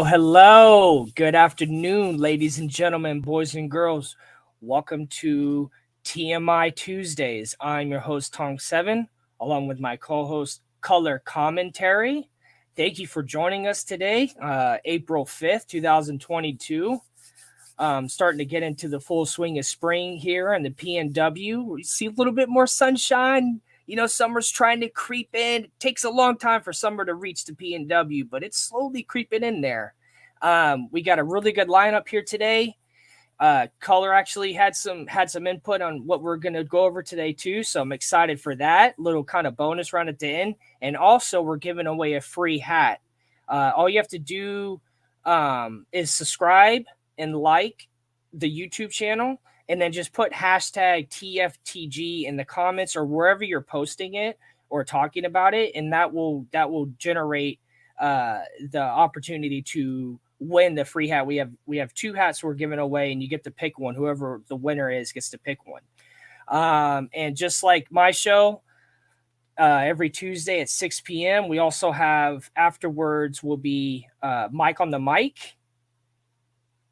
Hello. Good afternoon, ladies and gentlemen, boys and girls. Welcome to TMI Tuesdays. I'm your host, Tonk7, along with my co-host, Culler Commentary. Thank you for joining us today, April 5th, 2022. Starting to get into the full swing of spring here in the PNW. We see a little bit more sunshine. You know, summer's trying to creep in. It takes a long time for summer to reach the PNW, but it's slowly creeping in there. We got a really good lineup here today. Culler actually had some input on what we're going to go over today too, so I'm excited for that. Little kind of bonus round at the end, and also we're giving away a free hat. All you have to do is subscribe and like the YouTube channel. And then just put hashtag TFTG in the comments or wherever you're posting it or talking about it, and that will generate the opportunity to win the free hat. We have two hats we're giving away, and you get to pick one. Whoever the winner is gets to pick one. And just like my show, every Tuesday at 6 p.m., we also have afterwards will be Mike on the Mic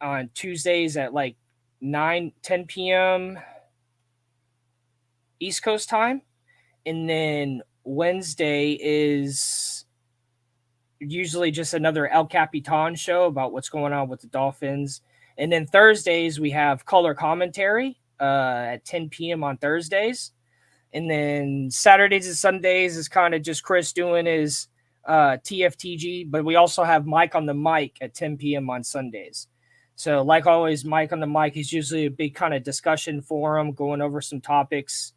on Tuesdays at like 9-10 p.m. East Coast time. And then Wednesday is usually just another El Capitan show about what's going on with the Dolphins. And then Thursdays we have Culler Commentary at 10 p.m. on Thursdays. And then Saturdays and Sundays is kind of just Chris doing his TFTG. But we also have Mike on the Mic at 10 p.m. on Sundays. So like always, Mike on the Mic is usually a big kind of discussion forum, going over some topics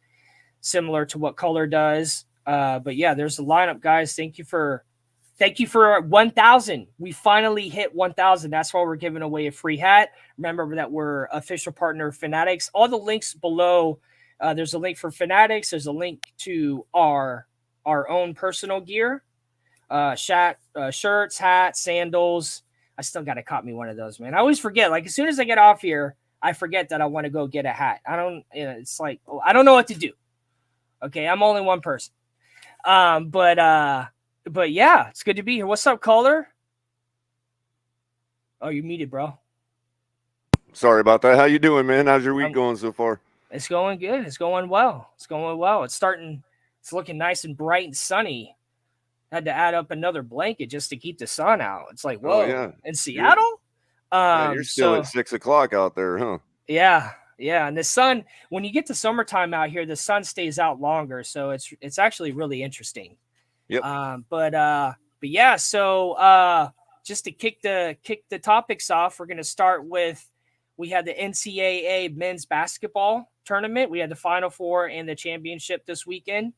similar to what Culler does. But yeah, there's the lineup, guys. Thank you for 1,000. We finally hit 1,000. That's why we're giving away a free hat. Remember that we're official partner of Fanatics. All the links below. There's a link for Fanatics. There's a link to our own personal gear. shirts, hats, sandals. I still got to cop me one of those, man. I always forget. Like as soon as I get off here, I forget that I want to go get a hat. I don't. It's like I don't know what to do. Okay, I'm only one person. But yeah, it's good to be here. What's up, Culler? Oh, you're muted, bro. Sorry about that. How you doing, man? How's your week going so far? It's going good. It's going well. It's going well. It's starting. It's looking nice and bright and sunny. Had to add up another blanket just to keep the sun out. It's like, whoa, yeah. in Seattle? You're still at 6 o'clock out there, huh? Yeah. And the sun, when you get to summertime out here, the sun stays out longer. So it's actually really interesting. Yep. But yeah, so just to kick the topics off, we're gonna start with we had the NCAA men's basketball tournament. We had the Final Four and the championship this weekend.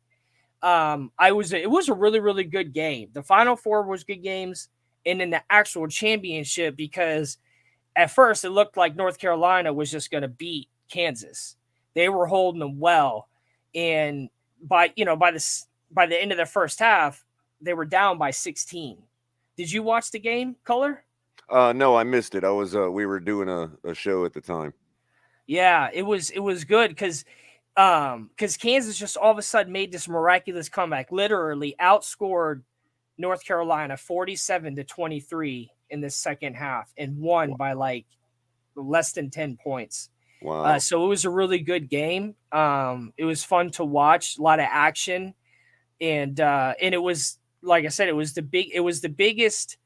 It was a really, really good game. The Final Four was good games, and then the actual championship, because at first it looked like North Carolina was just going to beat Kansas. They were holding them well, and by the end of the first half, they were down by 16. Did you watch the game, Culler? No, I missed it. We were doing a show at the time. Yeah, it was good because Kansas just all of a sudden made this miraculous comeback, literally outscored North Carolina 47-23 in the second half and won by like less than 10 points. Wow. So it was a really good game. It was fun to watch, a lot of action. And it was, like I said, it was the biggest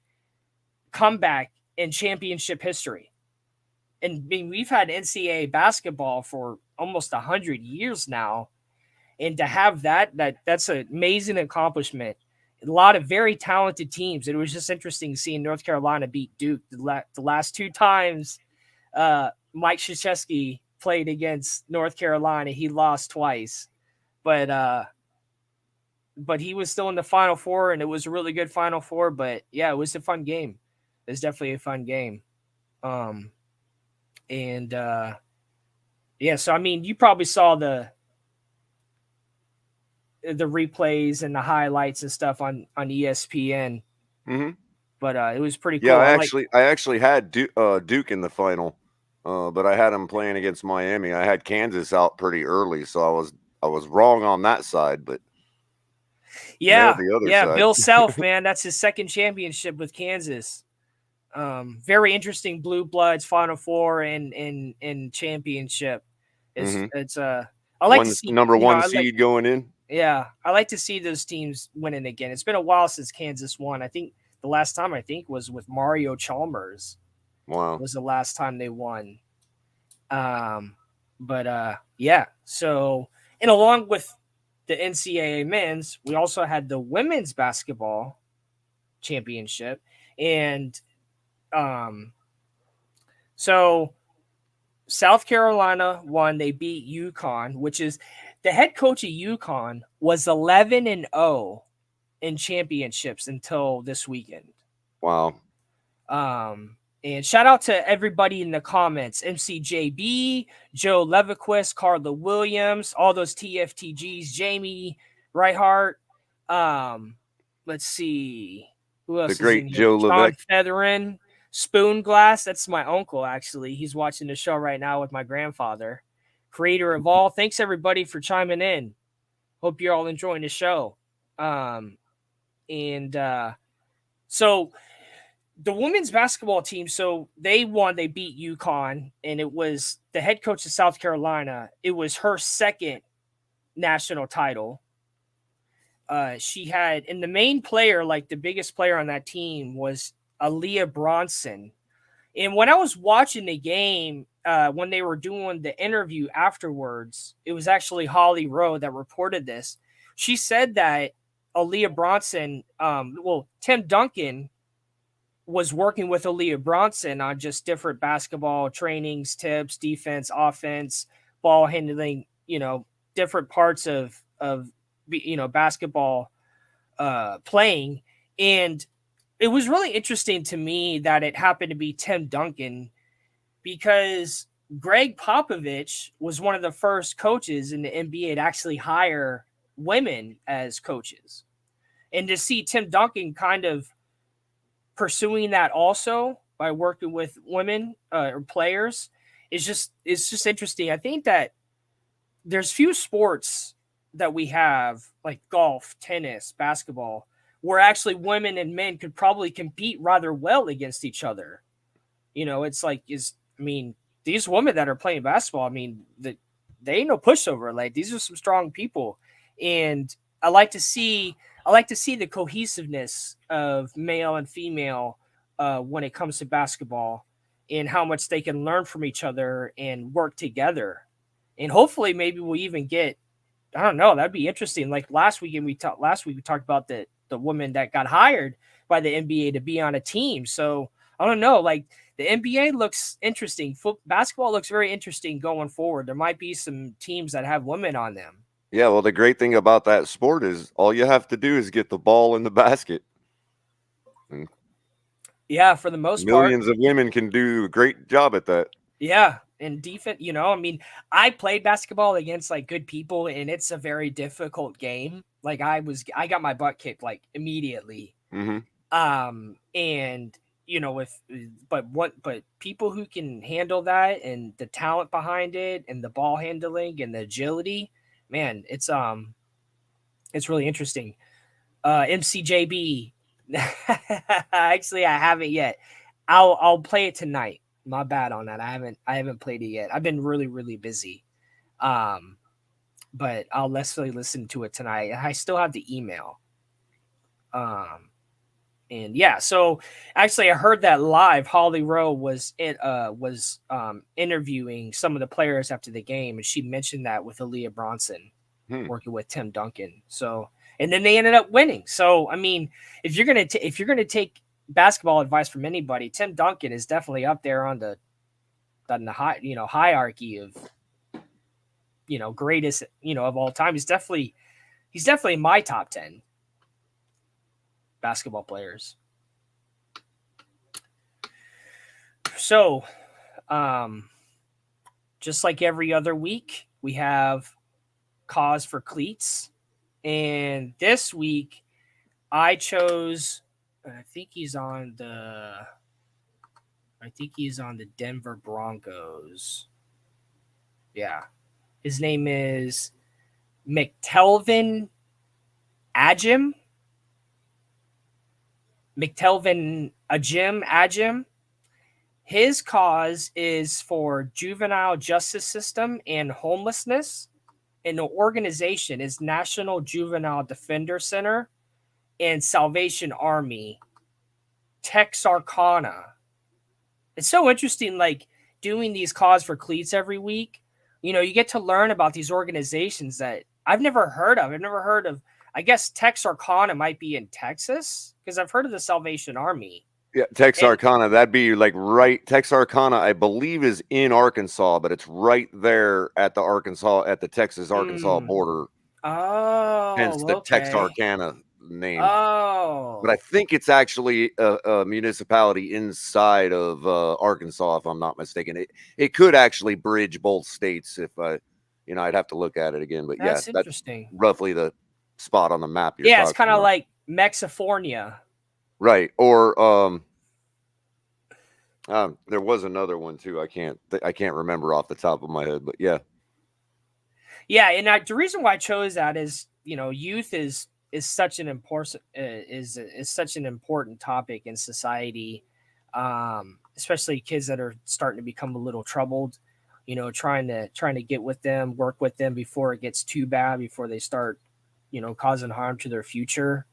comeback in championship history. And I mean, we've had NCAA basketball for almost 100 years now, and to have that's an amazing accomplishment. A lot of very talented teams. It was just interesting seeing North Carolina beat Duke the last two times. Mike Krzyzewski played against North Carolina. He lost twice, but he was still in the Final Four, and it was a really good Final Four. But yeah, it was a fun game. It was definitely a fun game. Yeah, so I mean, you probably saw the replays and the highlights and stuff on ESPN. Mm-hmm. But it was pretty cool. Yeah, I actually had Duke in the final, but I had them playing against Miami. I had Kansas out pretty early, so I was wrong on that side. But yeah, the other side. Bill Self, man, that's his second championship with Kansas. Very interesting blue bloods Final Four and championship. It's I like to see number one seed going in. Yeah, I like to see those teams winning again. It's been a while since Kansas won. I think the last time was with Mario Chalmers. Wow, was the last time they won. Yeah. So, and along with the NCAA men's, we also had the women's basketball championship, and so South Carolina won. They beat UConn, which is the head coach of UConn was 11-0 in championships until this weekend. Wow. And shout out to everybody in the comments: MCJB, Joe Leviquist, Carla Williams, all those TFTGs, Jamie Reihart. Let's see. Who else? The great Joe John Featherin, Spoon Glass. That's my uncle, actually. He's watching the show right now with my grandfather. Creator of all. Thanks, everybody, for chiming in. Hope you're all enjoying the show. So the women's basketball team, so they won. They beat UConn, and it was the head coach of South Carolina. It was her second national title. She had, and the main player, like the biggest player on that team, was Aaliyah Bronson. And when I was watching the game, when they were doing the interview afterwards, it was actually Holly Rowe that reported this. She said that Aaliyah Bronson, Tim Duncan was working with Aaliyah Bronson on just different basketball trainings, tips, defense, offense, ball handling, different parts of basketball playing. And it was really interesting to me that it happened to be Tim Duncan, because Greg Popovich was one of the first coaches in the NBA to actually hire women as coaches. And to see Tim Duncan kind of pursuing that also by working with women or players it's just interesting. I think that there's few sports that we have like golf, tennis, basketball, where actually women and men could probably compete rather well against each other. It's like these women that are playing basketball, they ain't no pushover. Like these are some strong people, and I like to see the cohesiveness of male and female when it comes to basketball, and how much they can learn from each other and work together. And hopefully, maybe we'll even get. I don't know. That'd be interesting. Like last week we talked about the woman that got hired by the NBA to be on a team. So I don't know. Like the NBA looks interesting. Basketball looks very interesting going forward. There might be some teams that have women on them. Yeah, well, the great thing about that sport is all you have to do is get the ball in the basket. And yeah, for the most millions part. of women can do a great job at that. Yeah, and defense, I played basketball against like good people, and it's a very difficult game. Like I got my butt kicked like immediately. Mm-hmm. And but people who can handle that and the talent behind it and the ball handling and the agility, man, it's really interesting. MCJB. Actually, I haven't yet. I'll play it tonight. My bad on that. I haven't played it yet. I've been really, really busy. But I'll necessarily listen to it tonight. I still have the email. And yeah, so actually I heard that live. Holly Rowe was interviewing some of the players after the game, and she mentioned that with Aaliyah Bronson working with Tim Duncan. So, and then they ended up winning. So, if you're gonna take basketball advice from anybody, Tim Duncan is definitely up there on the high, hierarchy of greatest of all time. He's definitely my top 10 basketball players. So, just like every other week, we have cause for cleats, and this week I chose. I think he's on the Denver Broncos. Yeah, his name is McTelvin Ajim. Ajim. His cause is for juvenile justice system and homelessness, and the organization is National Juvenile Defender Center and Salvation Army Texarkana. It's so interesting, like doing these cause for cleats every week. You get to learn about these organizations that I've never heard of. I guess Texarkana might be in Texas, because I've heard of the Salvation Army. Yeah, Texarkana, that'd be like right. Texarkana, I believe, is in Arkansas, but it's right there at the Texas-Arkansas border. Oh, hence the okay. Texarkana name. Oh, but I think it's actually a municipality inside of Arkansas, if I'm not mistaken. It could actually bridge both states if I'd have to look at it again. But that's yeah, interesting. That's roughly the spot on the map you're Yeah, talking it's kind of about. like Mexifornia. Right. Or there was another one too. I can't remember off the top of my head, but yeah. Yeah, and the reason why I chose that is, youth is such an important is such an important topic in society, especially kids that are starting to become a little troubled. Trying to get with them, work with them before it gets too bad, before they start, causing harm to their future.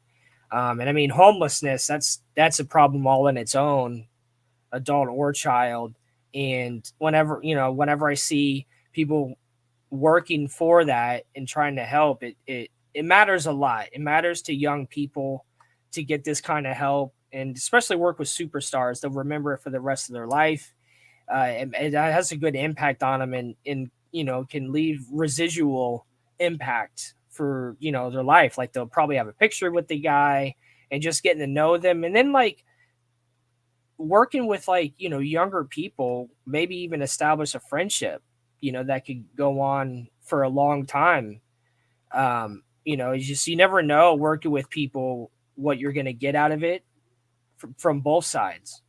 And homelessness, that's a problem all in its own, adult or child. And whenever I see people working for that and trying to help, it matters a lot. It matters to young people to get this kind of help, and especially work with superstars. They'll remember it for the rest of their life. It has a good impact on them, and can leave residual impact for their life. Like they'll probably have a picture with the guy and just getting to know them, and then like working with younger people, maybe even establish a friendship that could go on for a long time. It's just you never know working with people what you're going to get out of it from both sides.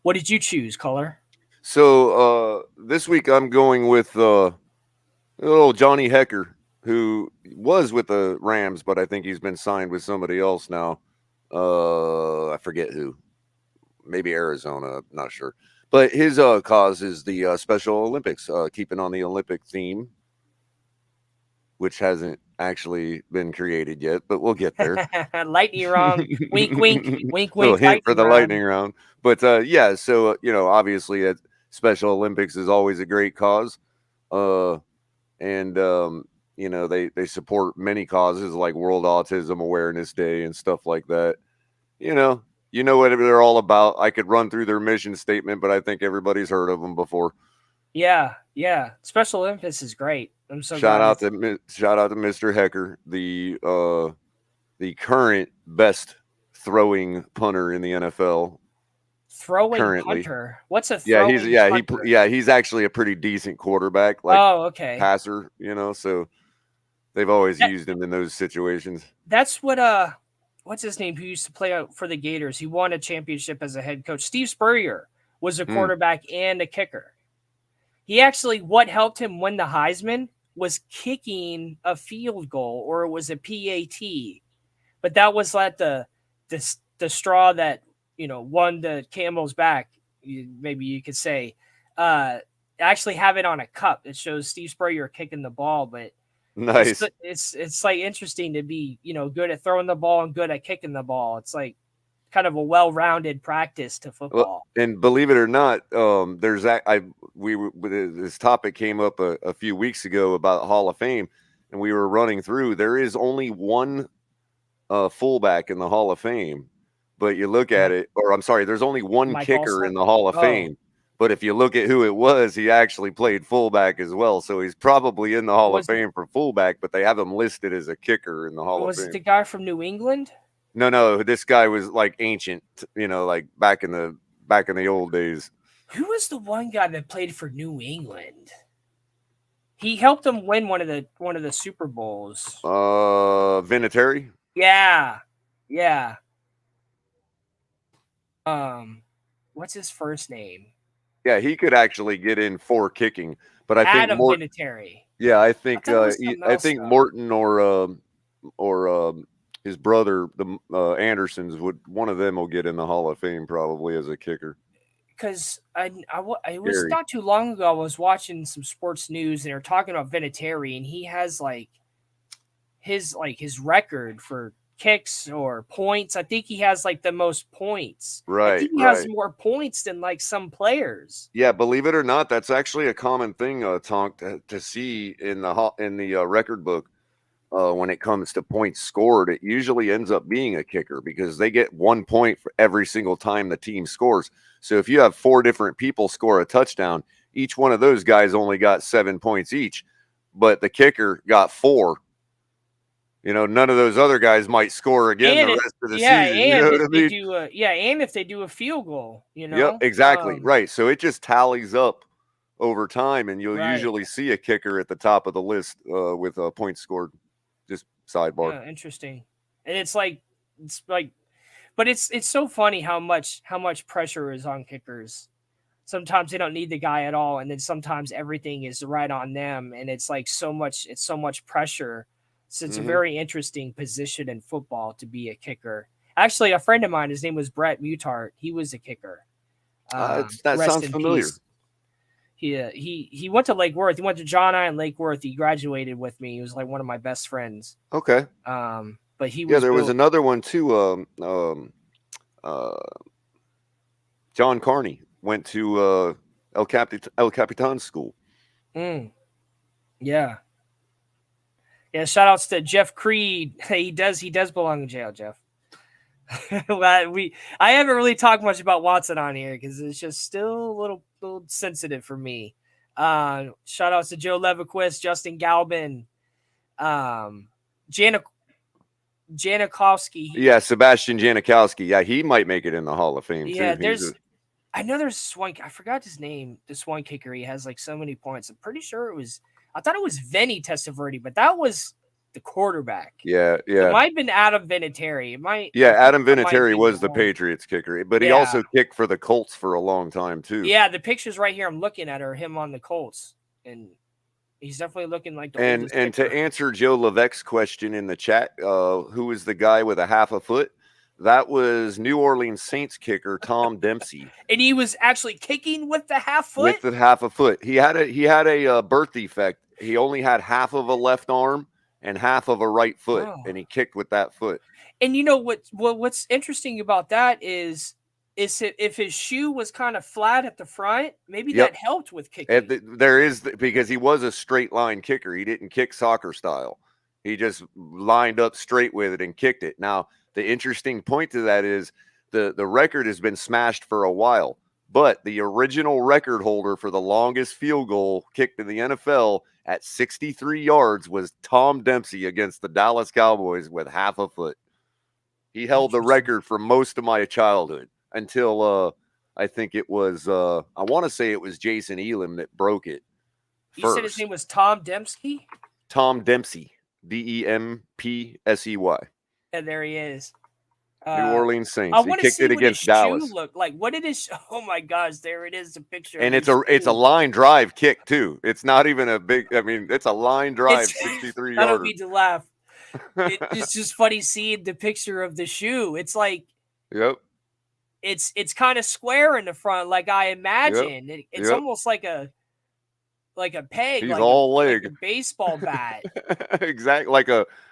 What did you choose, Color? So this week I'm going with little Johnny Hecker, who was with the Rams, but I think he's been signed with somebody else now. I forget who. Maybe Arizona. Not sure. But his cause is the Special Olympics, keeping on the Olympic theme, which hasn't actually been created yet, but we'll get there. Lightning round. Wink, wink, wink, Little wink. hint for Lightning the lightning round. round. But yeah, so obviously, Special Olympics is always a great cause, and they support many causes like World Autism Awareness Day and stuff like that. You know, you know what they're all about. I could run through their mission statement, but I think everybody's heard of them before. Yeah, yeah. Special Olympics is great. I'm so Shout glad out it's to Mr. Hecker, the current best throwing punter in the NFL throwing currently. punter. What's a Yeah, throwing punter? he's actually a pretty decent quarterback, like Oh, okay. passer, so they've always That, used him in those situations. that's what what's his name who used to play out for the Gators? He won a championship as a head coach. Steve Spurrier was a Mm, quarterback and a kicker. He actually what helped him win the Heisman was kicking a field goal or it was a PAT. But that was like the straw that won the camel's back. Maybe you could say. Actually have it on a cup. It shows Steve Spurrier kicking the ball, but nice. it's like interesting to be good at throwing the ball and good at kicking the ball. It's like kind of a well-rounded practice to Well, football. and believe it or not, there's this topic came up a few weeks ago about Hall of Fame, and we were running through. There is only one fullback in the Hall of Fame, but you look at it, or I'm sorry, there's only one Mike kicker Allstott. in the Hall of Oh, Fame. But if you look at who it was, he actually played fullback as well. So he's probably in the Hall of was Fame for fullback, but they have him listed as a kicker in the Hall of was it Fame. the guy from New England? No, this guy was like ancient, like back in the old days. Who was the one guy that played for New England? He helped them win one of the Super Bowls. Vinatieri. Yeah, yeah. Um, what's his first name? Yeah, he could actually get in for kicking, but I think Adam Morton. Vinatieri. Yeah, I thought it was something I else think though. Morton or his brother, the Andersons, one of them will get in the Hall of Fame probably as a kicker. Because it was Gary. not too long ago. I was watching some sports news and they're talking about Vinatieri, and he has his record for kicks or points. I think he has like the most points. I Right, think he has right. more points than like some players. Yeah, believe it or not, that's actually a common thing, Tonk, to see in the record book. When it comes to points scored, it usually ends up being a kicker because they get 1 point for every single time the team scores. So if you have four different people score a touchdown, each one of those guys only got 7 points each, but the kicker got 4. None of those other guys might score again the And it, rest of the yeah, season. You know and what if I they mean? do and if they do a field goal, Yep, exactly. Right. So it just tallies up over time, and you'll right. usually see a kicker at the top of the list with points scored. Just sidebar. Yeah, interesting. And it's like but it's so funny how much pressure is on kickers. Sometimes they don't need the guy at all, and then sometimes everything is right on them, and it's so much pressure. So it's a Hmm. very interesting position in football to be a kicker. Actually, a friend of mine, his name was Brett Mutart. He was a kicker. That Rest sounds in familiar. peace. He went to Lake Worth. He went to John I. and Lake Worth. He graduated with me. He was like one of my best friends. Okay. But he Yeah, was there was real. another one too. Uh, John Carney went to El Capitan School. Mm, yeah, yeah. Shout outs to Jeff Creed. He does belong in jail, Jeff. I haven't really talked much about Watson on here because it's just still a little sensitive for me. Shout outs to Joe Leviquist, Justin Galbin, um, Janik Janikowski. Yeah, Sebastian Janikowski. Yeah, he might make it in the Hall of Fame Yeah, too. He's a I know there's this one. I forgot his name. This one kicker. He has like so many points. I'm pretty sure it was. I thought it was Vinny Testaverde, but that was the quarterback. Yeah, It yeah. might have been Adam Vinatieri. It might. Yeah, I think Adam that might Vinatieri be was the wrong. Patriots kicker, but he Yeah. also kicked for the Colts for a long time too. Yeah, the pictures right here I'm looking at are him on the Colts, and he's definitely looking like the oldest And kicker. to answer Joe Levesque's question in the chat, who is the guy with a half a foot? That was New Orleans Saints kicker Tom Dempsey. And he was actually kicking with the half foot? With the half a foot. He had a birth defect. He only had half of a left arm and half of a right foot, and he kicked with that foot. And you know what's interesting about that is if his shoe was kind of flat at the front, maybe that helped with kicking. There is, because he was a straight line kicker. He didn't kick soccer style. He just lined up straight with it and kicked it. Now, the interesting point to that is the record has been smashed for a while, but the original record holder for the longest field goal kicked in the NFL at 63 yards was Tom Dempsey against the Dallas Cowboys with half a foot. He held the record for most of my childhood until I think it was I want to say it was Jason Elam that broke it first. You said his name was Tom Dempsey? Tom Dempsey. Dempsey. And there he is. New Orleans Saints. I He want to kicked see it what against his Dallas. shoe looked like. What did his? Oh my gosh! There it is, the picture. And it's a line drive kick too. It's not even a big. I mean, it's a line drive, 63 yards. I don't mean to laugh. It's just funny seeing the picture of the shoe. It's like, yep. It's kind of square in the front, like I imagine. Yep. It's almost like a peg. He's like all leg. Like a baseball bat. Exactly,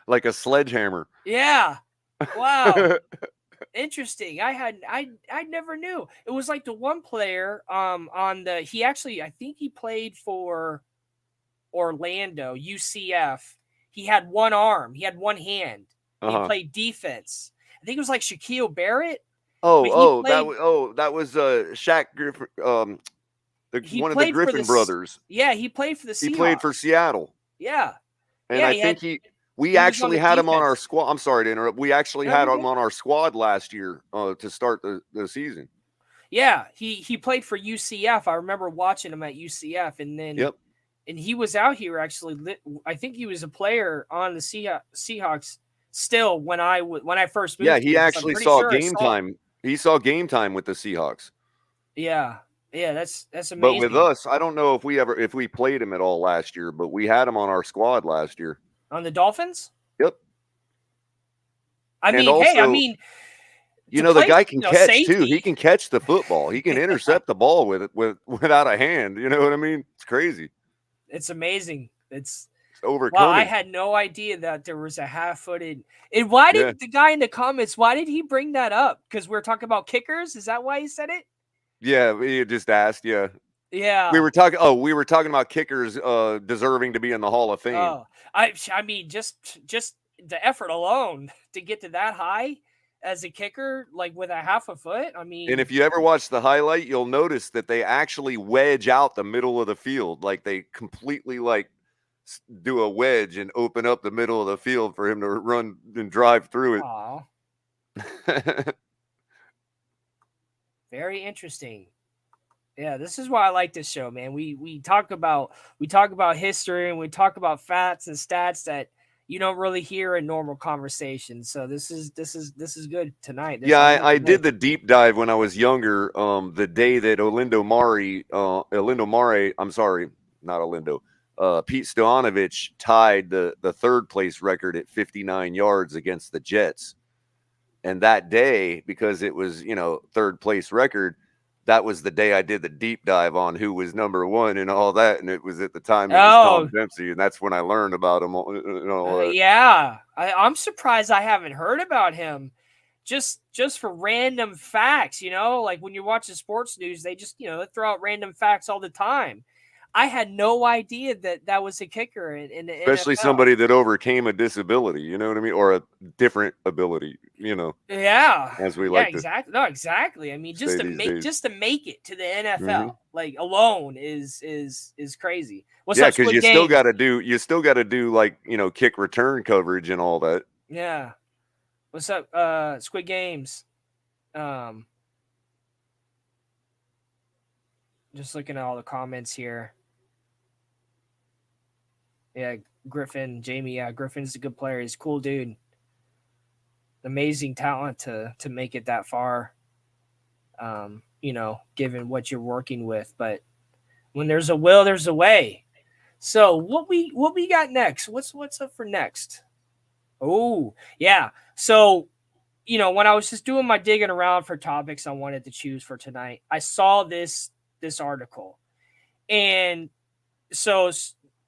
like a sledgehammer. Yeah. Wow. Interesting. I never knew. It was like the one player on the I think he played for Orlando, UCF. He had one arm, he had one hand. He played defense. I think it was like Shaquille Barrett. That was Shaq Griffin, one of the Griffin brothers. Yeah, he played for the Seahawks. He played for Seattle. Yeah. And I think we actually had him on our squad. I'm sorry to interrupt. We actually had him on our squad last year to start the season. Yeah, he played for UCF. I remember watching him at UCF, and then and he was out here actually. I think he was a player on the Seahawks still when I first moved. Yeah, he actually saw game time. He saw game time with the Seahawks. Yeah. Yeah, that's amazing. But with us, I don't know if we played him at all last year, but we had him on our squad last year. On the Dolphins? Yep. I mean, the guy can catch too. He can catch the football. He can intercept the ball without a hand. You know what I mean? It's crazy. It's amazing. It's overcoming. Wow, I had no idea that there was a half-footed. And why did the guy in the comments? Why did he bring that up? Because we're talking about kickers. Is that why he said it? Yeah, he just asked. Yeah. Yeah. We were talking about kickers deserving to be in the Hall of Fame. Oh, I mean, just the effort alone to get to that high as a kicker, like with a half a foot. I mean, and if you ever watch the highlight, you'll notice that they actually wedge out the middle of the field. Like they completely do a wedge and open up the middle of the field for him to run and drive through it. Very interesting. Yeah, this is why I like this show, man. We talk about history, and we talk about facts and stats that you don't really hear in normal conversations. So this is good tonight. I did the deep dive when I was younger. The day that Pete Stoyanovich tied the third place record at 59 yards against the Jets. And that day, because it was, third place record, that was the day I did the deep dive on who was number one and all that. And it was at the time it was Tom Dempsey. And that's when I learned about him. Yeah. I'm surprised I haven't heard about him just for random facts, like when you're watching sports news, they just, they throw out random facts all the time. I had no idea that was a kicker in the especially NFL. Somebody that overcame a disability, you know what I mean? Or a different ability, Yeah. As we like exactly. No, exactly. I mean, just to make it to the NFL, like alone is crazy. What's up, because you still got to do kick return coverage and all that. Yeah. What's up, Squid Games? Just looking at all the comments here. Yeah, Griffin, Jamie. Yeah, Griffin's a good player. He's a cool dude. Amazing talent to make it that far. Given what you're working with, but when there's a will, there's a way. So what we got next? What's up for next? Oh yeah. So when I was just doing my digging around for topics I wanted to choose for tonight, I saw this article, and so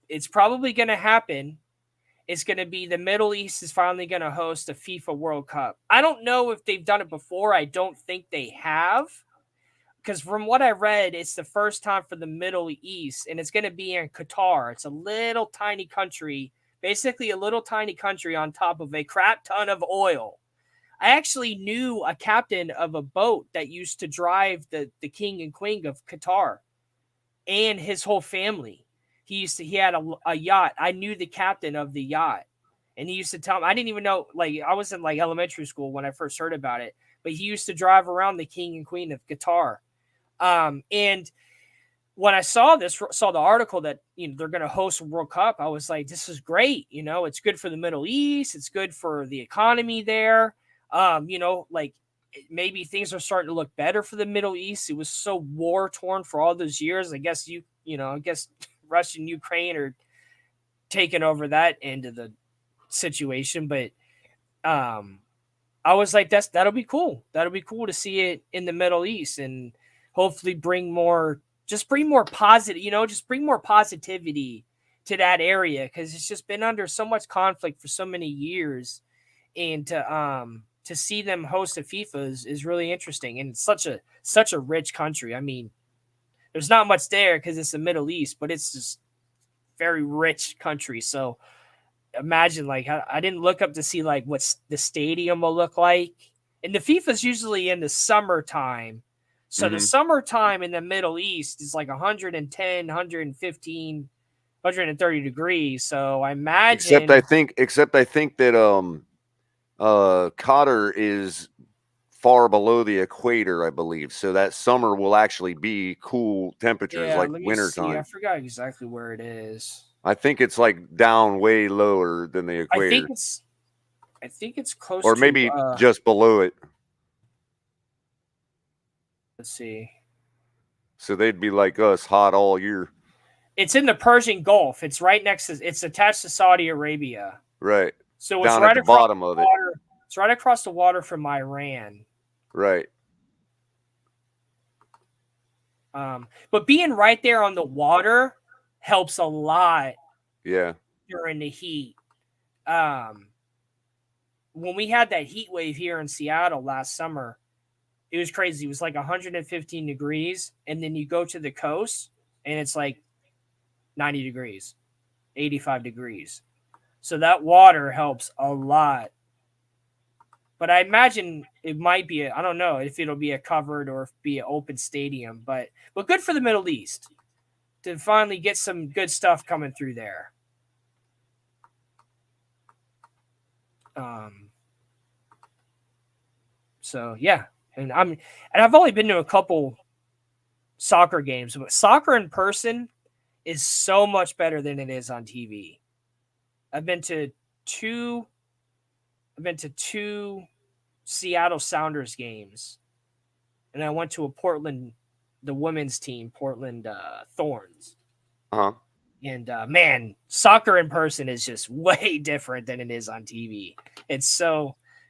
it's probably going to happen. It's going to be the Middle East is finally going to host a FIFA World Cup. I don't know if they've done it before. I don't think they have, because from what I read, it's the first time for the Middle East, and it's going to be in Qatar. It's a little tiny country, basically a little tiny country on top of a crap ton of oil. I actually knew a captain of a boat that used to drive the king and queen of Qatar and his whole family. He had a yacht. I knew the captain of the yacht. And he used to tell me, I didn't even know, like, I was in like elementary school when I first heard about it, but he used to drive around the king and queen of Qatar. And when I saw the article that they're going to host a World Cup, I was like, this is great. It's good for the Middle East. It's good for the economy there. Like maybe things are starting to look better for the Middle East. It was so war torn for all those years. I guess I guess Russia and Ukraine are taking over that end of the situation. But I was like, that'll be cool. That'll be cool to see it in the Middle East, and hopefully bring more positive, just bring more positivity to that area, because it's just been under so much conflict for so many years, and to see them host a FIFA is really interesting, and it's such a rich country. I mean, there's not much there because it's the Middle East, but it's just very rich country. So imagine, like, I didn't look up to see like what the stadium will look like, and the FIFA's usually in the summertime. So the summertime in the Middle East is like 110, 115, 130 degrees. So I imagine. Except I think that Qatar is far below the equator, I believe. So that summer will actually be cool temperatures, like wintertime. I forgot exactly where it is. I think it's like down way lower than the equator. I think it's close, or maybe just below it. Let's see. So they'd be like us, hot all year. It's in the Persian Gulf. It's right next to. It's attached to Saudi Arabia. Right. So it's down right at the bottom of it. It's right across the water from Iran. Right. But being right there on the water helps a lot. Yeah. During the heat. When we had that heat wave here in Seattle last summer, it was crazy. It was like 115 degrees, and then you go to the coast, and it's like 90 degrees, 85 degrees. So that water helps a lot. But I imagine it might be, I don't know if it'll be a covered or if be an open stadium, but good for the Middle East to finally get some good stuff coming through there. So yeah, and I've only been to a couple soccer games, but soccer in person is so much better than it is on TV. I've been to two Seattle Sounders games, and I went to the women's team, Portland Thorns. And man, soccer in person is just way different than it is on TV.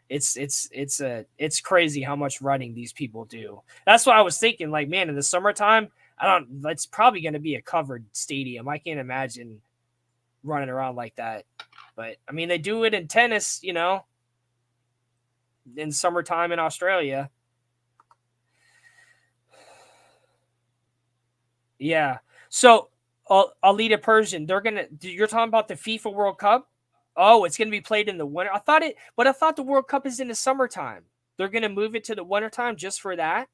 It's crazy how much running these people do. That's what I was thinking. Like, man, in the summertime, it's probably going to be a covered stadium. I can't imagine running around like that. But I mean, they do it in tennis, in summertime in Australia. Yeah. So Alita Persian, you're talking about the FIFA World Cup? Oh, it's going to be played in the winter. I thought the World Cup is in the summertime. They're going to move it to the wintertime just for that.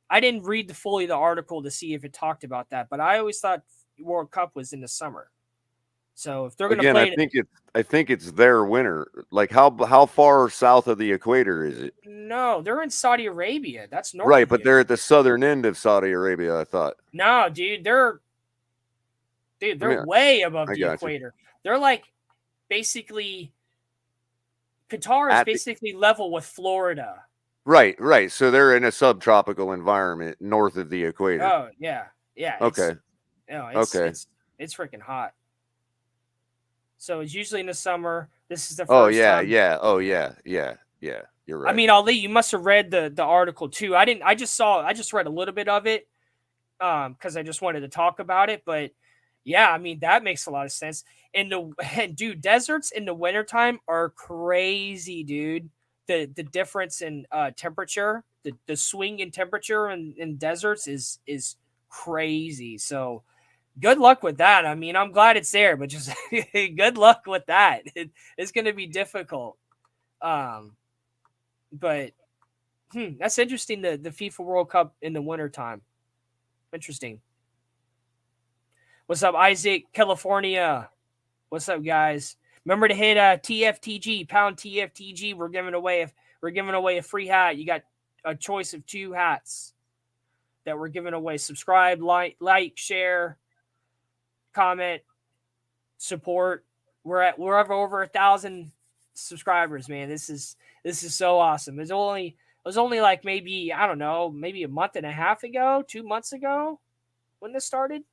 I didn't read the article to see if it talked about that, but I always thought World Cup was in the summer. So if they're going to play I think it's their winter. Like how far south of the equator is it? No, they're in Saudi Arabia. That's north. Right, but they're at the southern end of Saudi Arabia, I thought. No, dude, they're way above the equator. They're like basically Qatar is At the basically level with Florida. right. So they're in a subtropical environment north of the equator. Oh yeah, yeah. It's Okay. you know, it's Okay. it's it's freaking hot. So it's usually in the summer. This is the Oh first yeah, time. yeah. Oh yeah, yeah, yeah. You're I right. mean, Ali, you must have read the article too. I didn't. I just read a little bit of it because I just wanted to talk about it. But yeah, I mean that makes a lot of sense. And the and dude, deserts in the wintertime are crazy, dude. The difference in temperature, the swing in temperature in deserts is crazy. So good luck with that. I mean, I'm glad it's there, but just good luck with that. It's going to be difficult. Um, but that's interesting. The FIFA World Cup in the wintertime. Interesting. What's up, Isaac? California. What's up, guys? Remember to hit TFTG pound TFTG. We're giving away a free hat. You got a choice of 2 hats that we're giving away. Subscribe, like, share, comment, support. We're over 1,000 subscribers, man. This is so awesome. It was only like maybe I don't know, maybe a month and a half ago, 2 months ago when this started.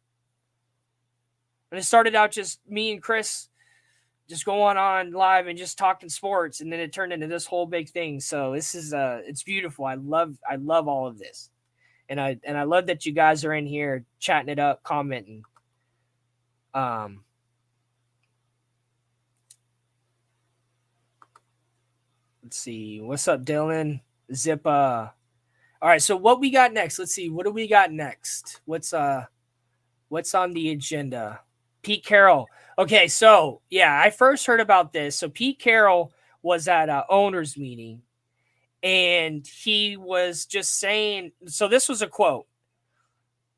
And it started out just me and Chris just going on live and just talking sports, and then it turned into this whole big thing. So this is it's beautiful. I love all of this. And I love that you guys are in here chatting it up, commenting. Um let's see. What's up, Dylan? Zippa. All right, so what we got next? Let's see. What do we got next? What's on the agenda? Pete Carroll. Okay, so yeah, I first heard about this. So Pete Carroll was at a owners meeting, and he was just saying. So this was a quote.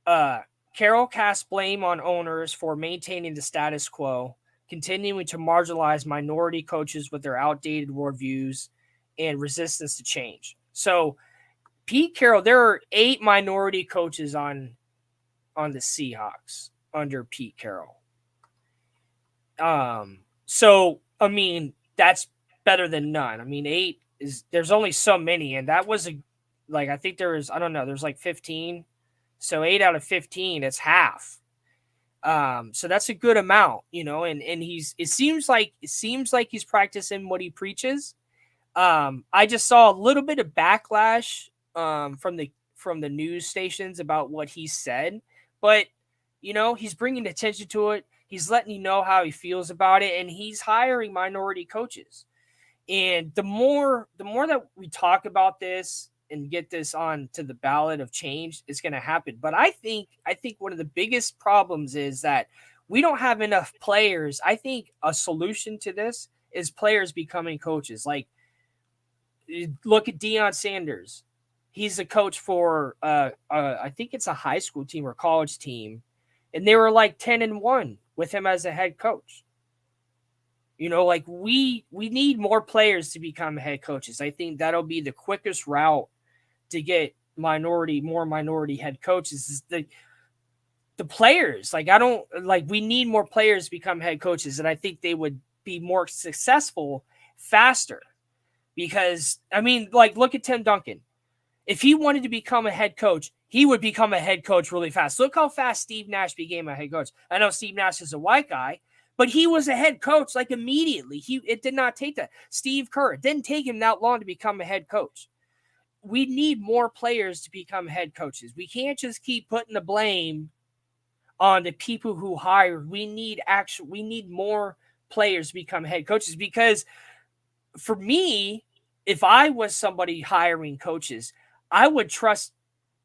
Carroll cast blame on owners for maintaining the status quo, continuing to marginalize minority coaches with their outdated worldviews and resistance to change. So Pete Carroll, there are 8 minority coaches on the Seahawks under Pete Carroll. So I mean that's better than none. I mean 8 is there's only so many, and that was I think there was I don't know there's like 15, so 8 out of 15 it's half. So that's a good amount, and it seems like he's practicing what he preaches. I just saw a little bit of backlash from the news stations about what he said, but he's bringing attention to it. He's letting you know how he feels about it, and he's hiring minority coaches. And the more that we talk about this and get this on to the ballot of change, it's going to happen. But I think one of the biggest problems is that we don't have enough players. I think a solution to this is players becoming coaches. Like look at Deion Sanders. He's a coach for I think it's a high school team or college team, and they were like 10-1 with him as a head coach. Like we need more players to become head coaches. I think that'll be the quickest route to get more minority head coaches is the players. Like I don't like we need more players to become head coaches, and I think they would be more successful faster. Because I mean, like look at Tim Duncan. If he wanted to become a head coach, he would become a head coach really fast. Look how fast Steve Nash became a head coach. I know Steve Nash is a white guy, but he was a head coach like immediately. It did not take that. Steve Kerr, it didn't take him that long to become a head coach. We need more players to become head coaches. We can't just keep putting the blame on the people who hired. We need more players to become head coaches because for me, if I was somebody hiring coaches, I would trust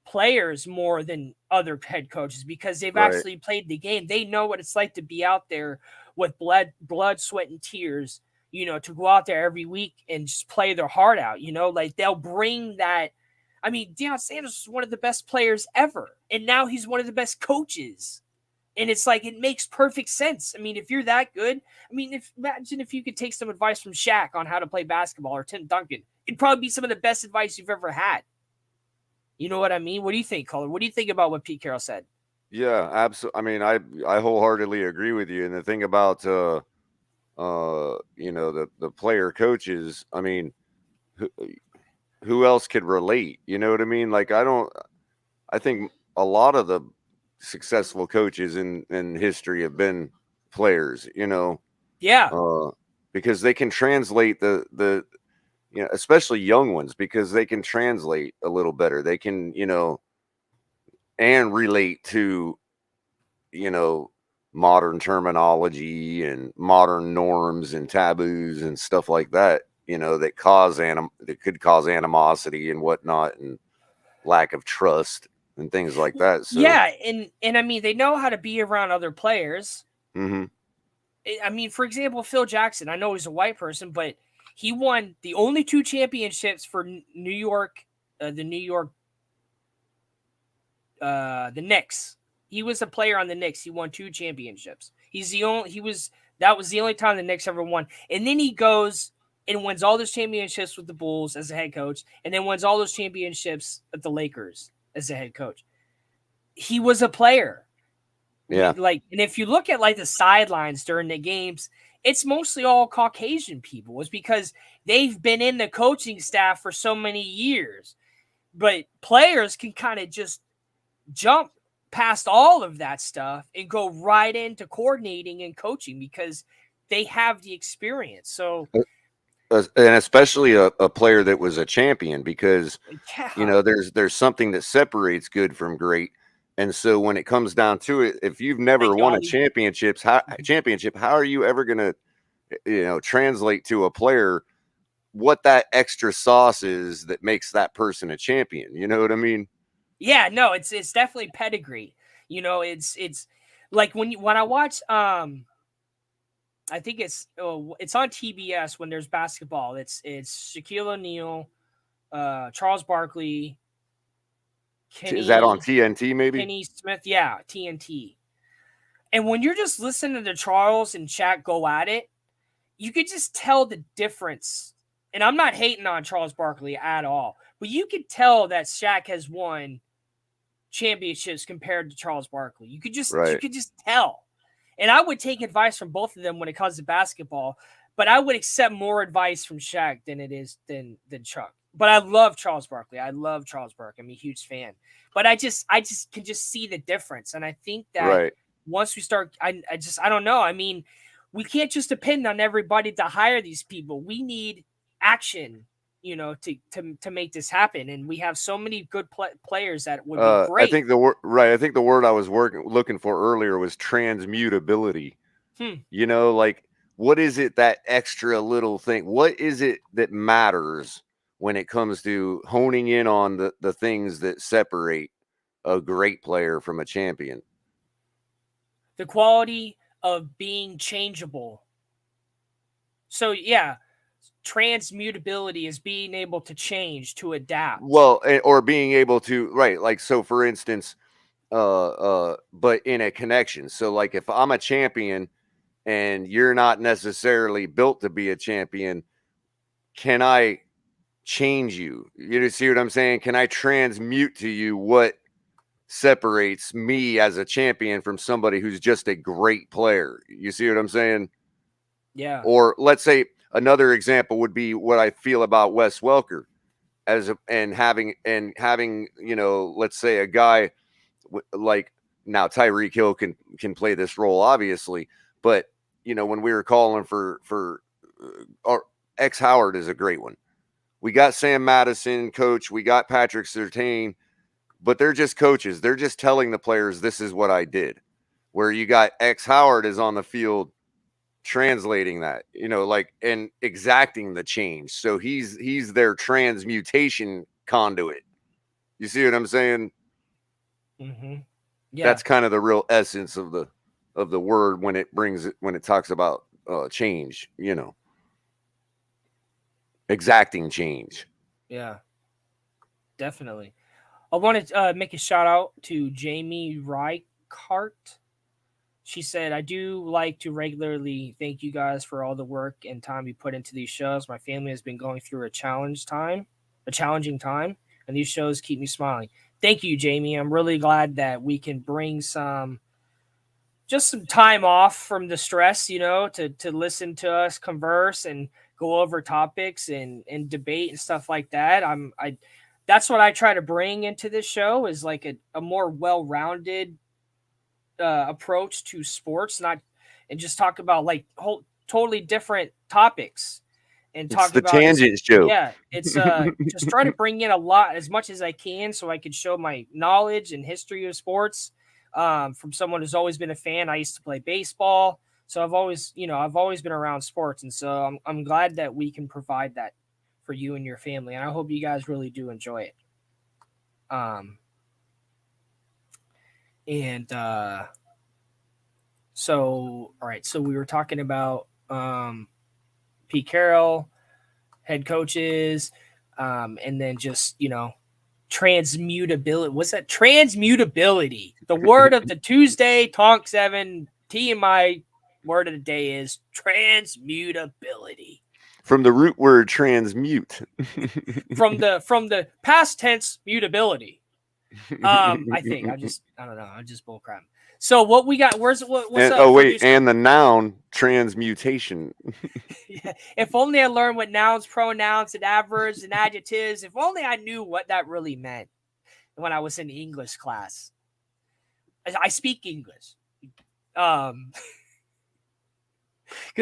players more than other head coaches because they've Right. actually played the game. They know what it's like to be out there with blood, sweat, and tears, to go out there every week and just play their heart out, like they'll bring that. I mean, Deion Sanders is one of the best players ever, and now he's one of the best coaches. And it's like it makes perfect sense. I mean, if you're that good, I mean, imagine if you could take some advice from Shaq on how to play basketball or Tim Duncan. It'd probably be some of the best advice you've ever had. You know what I mean? What do you think, Culler? What do you think about what Pete Carroll said? Yeah, absolutely. I mean, I wholeheartedly agree with you. And the thing about the player coaches. I mean, who, who else could relate? You know what I mean? Like I think a lot of the successful coaches in history have been players, Yeah. uh, because they can translate especially young ones, because they can translate a little better. They can, and relate to, you know, modern terminology and modern norms and taboos and stuff like that, that could cause animosity and whatnot, and lack of trust and things like that. So, Yeah, and I mean they know how to be around other players. mhm. I mean, for example, Phil Jackson. I know he's a white person, but he won the only 2 championships for New York, the New York, the Knicks. He was a player on the Knicks. He won 2 championships. He's the only. He was that was the only time the Knicks ever won. And then he goes and wins all those championships with the Bulls as a head coach, and then wins all those championships at the Lakers as a head coach. He was a player. Yeah. And if you look at like the sidelines during the games, it's mostly all Caucasian people. It's because they've been in the coaching staff for so many years. But players can kind of just jump past all of that stuff and go right into coordinating and coaching because they have the experience. So, And especially a player that was a champion, because yeah, there's something that separates good from great. And so when it comes down to it, if you've like never won a Dolly. championship, how are you ever going to translate to a player what that extra sauce is that makes that person a champion? You know what I mean? Yeah, no, it's definitely pedigree. It's like when I watch I think it's on TBS when there's basketball. It's Shaquille O'Neal, Charles Barkley, Is that on Kenny TNT maybe? Kenny Smith, yeah, TNT. And when you're just listening to Charles and Shaq go at it, you could just tell the difference. And I'm not hating on Charles Barkley at all, but you could tell that Shaq has won championships compared to Charles Barkley. You Right. could just tell. And I would take advice from both of them when it comes to basketball, but I would accept more advice from Shaq than it is than Chuck. But I love Charles Barkley. I love Charles Barkley. I'm a huge fan. But I just can just see the difference. And I think that Right. once we start I don't know. I mean, we can't just depend on everybody to hire these people. We need action, to make this happen. And we have so many good players that would be I great. think the word right. I think the word I was looking for earlier was transmutability. Hmm. Like, what is it, that extra little thing? What is it that matters when it comes to honing in on the things that separate a great player from a champion? The quality of being changeable. So yeah, transmutability is being able to change, to adapt. Well, or being able to, right, like, so for instance, but in a connection. So like if I'm a champion and you're not necessarily built to be a champion, can I change you? You see what I'm saying? Can I transmute to you what separates me as a champion from somebody who's just a great player? You see what I'm saying? Yeah. Or let's say another example would be what I feel about Wes Welker and having let's say a guy like, now Tyreek Hill can play this role obviously, but when we were calling for our X Howard is a great one. We got Sam Madison, coach. We got Patrick Surtain, but they're just coaches. They're just telling the players, this is what I did. Where you got X Howard is on the field translating that, like, and exacting the change. So he's their transmutation conduit. You see what I'm saying? Mm-hmm. Yeah. That's kind of the real essence of the word when it talks about change, exacting change. Yeah. Definitely. I want to make a shout out to Jamie Reichart. She said, I do like to regularly thank you guys for all the work and time you put into these shows. My family has been going through a challenging time, and these shows keep me smiling. Thank you, Jamie. I'm really glad that we can bring some just some time off from the stress, to listen to us converse and go over topics and debate and stuff like that. That's what I try to bring into this show, is like a more well-rounded approach to sports, not and just talk about like whole totally different topics and It's talk the about tangent show. yeah, it's just try to bring in a lot as much as I can so I could show my knowledge and history of sports from someone who's always been a fan. I used to play baseball, so I've always been around sports, and so I'm glad that we can provide that for you and your family, and I hope you guys really do enjoy it. And so all right, so we were talking about Pete Carroll, head coaches, and then just transmutability. What's that? Transmutability. The word of the Tuesday Tonk7 TMI word of the day is transmutability. From the root word transmute. from the past tense mutability. I think I don't know. I'm just bullcrap. So what we got? What's up? Oh wait, producer? and the noun transmutation. Yeah. If only I learned what nouns, pronouns, and adverbs and adjectives. If only I knew what that really meant when I was in English class. I speak English. Because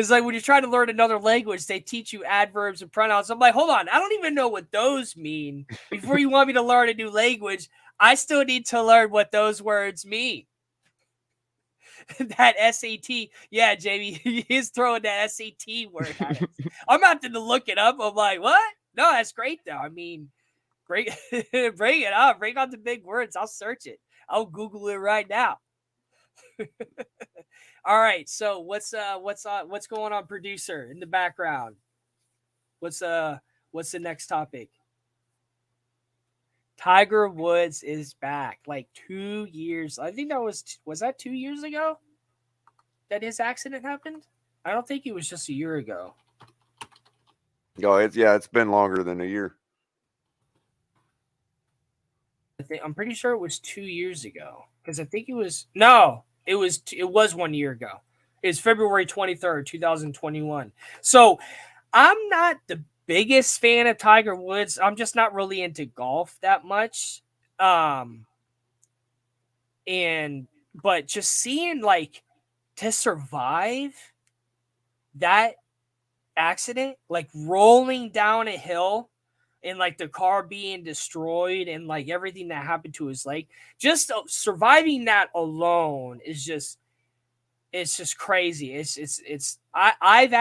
like when you try to learn another language, they teach you adverbs and pronouns. I'm like, hold on, I don't even know what those mean. Before you want me to learn a new language, I still need to learn what those words mean. That SAT, yeah, Jamie, he's throwing that SAT word at us. I'm about to look it up. I'm like, what? No, that's great though. I mean, bring it up. Bring on the big words. I'll search it. I'll Google it right now. All right. So what's going on, producer, in the background? What's the next topic? Tiger Woods is back. Like 2 years. I think that was that 2 years ago that his accident happened? I don't think it was just a year ago. Oh, it's been longer than a year. I'm pretty sure it was 2 years ago, because I think it was it was 1 year ago. It's February 23rd, 2021. So I'm not the biggest fan of Tiger Woods. I'm just not really into golf that much. But just seeing like to survive that accident, like rolling down a hill and like the car being destroyed and like everything that happened to his leg, just surviving that alone is just, it's just crazy. I've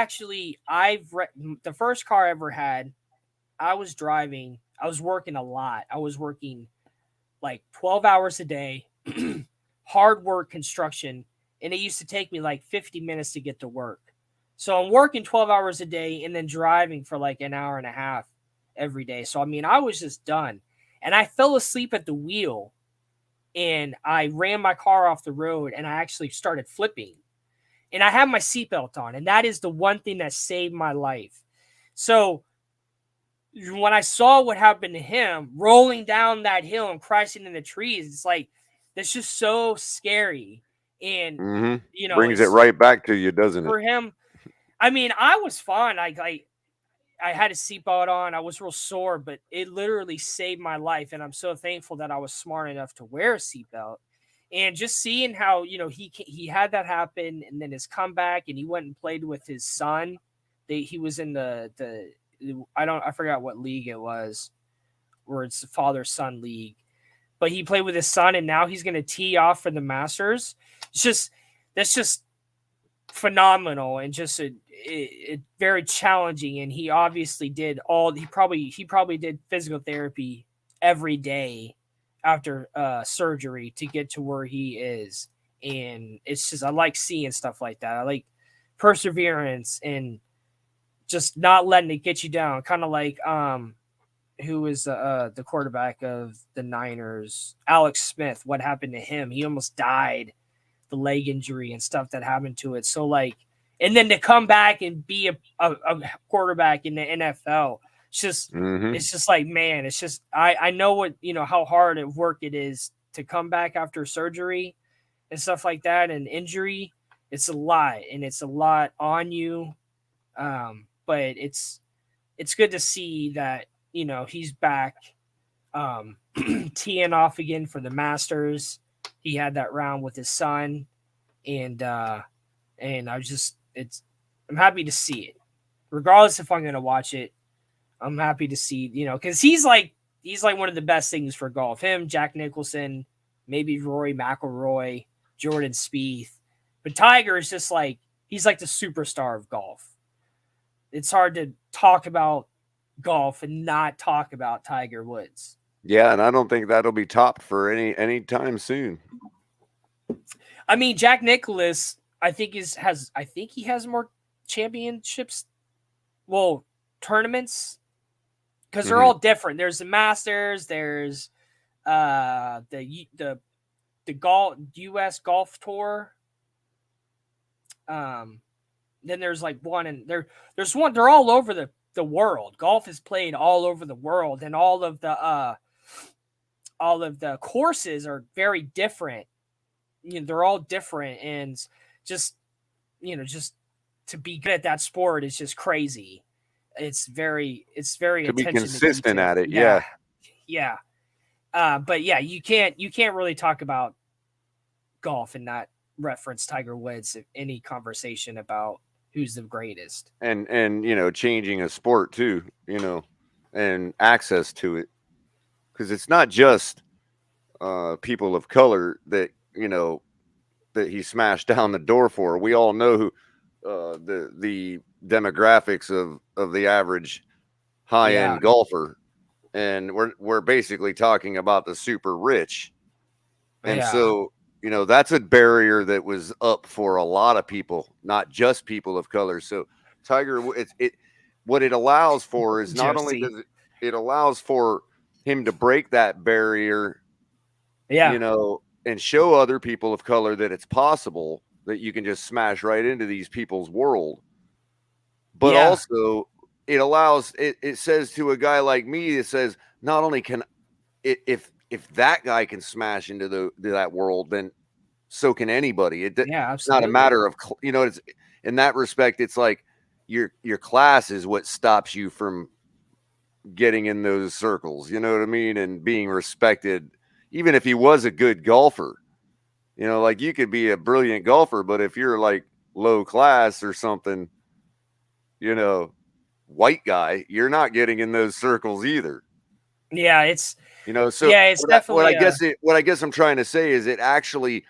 the first car I ever had, I was driving, I was working a lot. I was working like 12 hours a day, hard work construction, and it used to take me like 50 minutes to get to work. So I'm working 12 hours a day and then driving for like an hour and a half every day. So I mean, I was just done. And I fell asleep at the wheel and I ran my car off the road and I actually started flipping. And I had my seatbelt on, and that is the one thing that saved my life. So when I saw what happened to him rolling down that hill and crashing in the trees, it's like, that's just so scary. And brings it right back to you, doesn't it? For him, I mean, I was fine. I had a seatbelt on. I was real sore, but it literally saved my life. And I'm so thankful that I was smart enough to wear a seatbelt. And just seeing how, he had that happen, and then his comeback, and he went and played with his son. He was in I forgot what league it was, where it's the father-son league. But he played with his son, and now he's going to tee off for the Masters. That's just phenomenal, and just it very challenging. And he obviously did he probably did physical therapy every day after surgery to get to where he is. And it's just, I like seeing stuff like that. I like perseverance and just not letting it get you down. Kind of like who was the quarterback of the Niners, Alex Smith. What happened to him? He almost died, the leg injury and stuff that happened to it. So like, and then to come back and be a quarterback in the NFL, it's just like, man, it's just, I know what, how hard at work it is to come back after surgery. and stuff like that, and injury. It's a lot, and it's a lot on you. But it's good to see that he's back, teeing off again for the Masters. He had that round with his son, and I'm happy to see it, regardless if I'm going to watch it. I'm happy to see, because he's like one of the best things for golf. Him, Jack Nicholson, maybe Rory McIlroy, Jordan Spieth, but Tiger is just like he's like the superstar of golf. It's hard to talk about golf and not talk about Tiger Woods. Yeah, and I don't think that'll be topped for any time soon. I mean, Jack Nicklaus, I think he has more championships, tournaments, because they're all different. There's the Masters, there's the golf U.S. Golf Tour. Then there's like one, and there's one. They're all over the world. Golf is played all over the world, and all of the courses are very different. They're all different, and just to be good at that sport is just crazy. It's very to be consistent at it. Yeah. But yeah, you can't really talk about golf and not reference Tiger Woods in any conversation about who's the greatest. And changing a sport too, and access to it, because it's not just people of color that that he smashed down the door for. We all know who the demographics of the average high-end golfer, and we're basically talking about the super rich. And so that's a barrier that was up for a lot of people, not just people of color. So Tiger, what it allows for is not only does it allows for him to break that barrier, and show other people of color that it's possible that you can just smash right into these people's world. But also it allows, it says to a guy like me, it says, not only can if that guy can smash into that world, then so can anybody. It's not a matter of, it's in that respect, it's like your class is what stops you from getting in those circles, you know what I mean? And being respected, even if he was a good golfer. Like you could be a brilliant golfer, but if you're like low class or something, white guy, you're not getting in those circles either. Yeah, it's so it's definitely what I guess I'm trying to say is it actually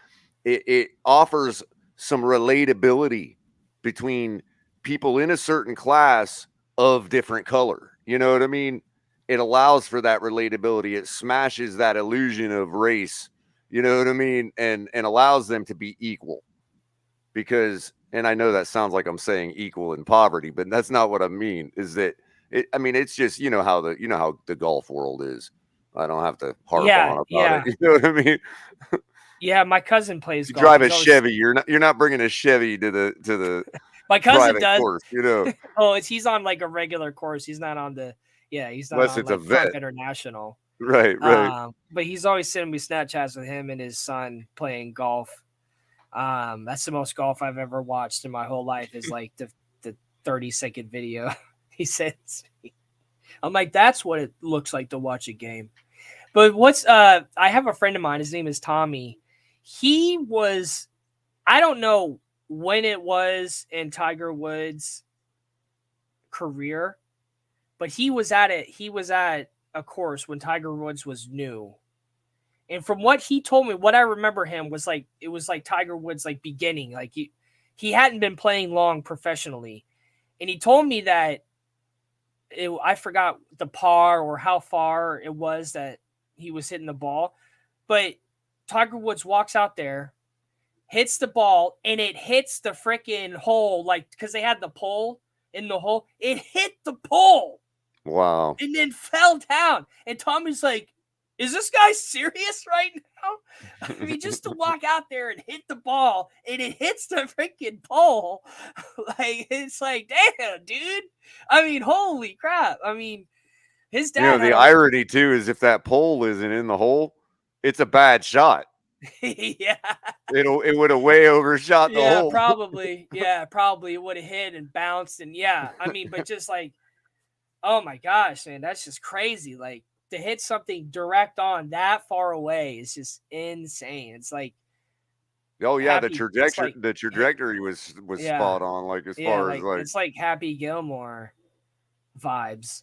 it offers some relatability between people in a certain class of different color. You know what I mean? It allows for that relatability. It smashes that illusion of race. You know what I mean? And allows them to be equal. Because, and I know that sounds like I'm saying equal in poverty, but that's not what I mean. Is that it's just how the golf world is. I don't have to harp on about it. You know what I mean? Yeah, my cousin plays golf. Drive a Chevy. You're not bringing a Chevy to the my cousin does. Course, he's on like a regular course. He's not on the he's not unless on it's like a vet. International. Right. But he's always sending me Snapchats with him and his son playing golf. That's the most golf I've ever watched in my whole life, is like the 30-second video he sends me. I'm like, that's what it looks like to watch a game. But I have a friend of mine, his name is Tommy. He was, I don't know when it was in Tiger Woods' career, but he was at a course when Tiger Woods was new. And from what he told me, what I remember him was like, it was like Tiger Woods, like beginning, like he hadn't been playing long professionally. And he told me that I forgot the par or how far it was that he was hitting the ball, but Tiger Woods walks out there, hits the ball, and it hits the freaking hole, like, because they had the pole in the hole. It hit the pole. Wow. And then fell down. And Tommy's like, is this guy serious right now? I mean, just to walk out there and hit the ball and it hits the freaking pole. Like, it's like, damn, dude. I mean, holy crap. I mean, his dad. The irony too is if that pole isn't in the hole, it's a bad shot. Yeah. It would have way overshot the Yeah, hole. probably. Yeah, probably it would have hit and bounced. And yeah, I mean, but just like, oh my gosh, man, that's just crazy. Like to hit something direct on that far away is just insane. It's like Oh yeah, it's like the trajectory was yeah, spot on. Like as yeah, far as like like it's like Happy Gilmore vibes.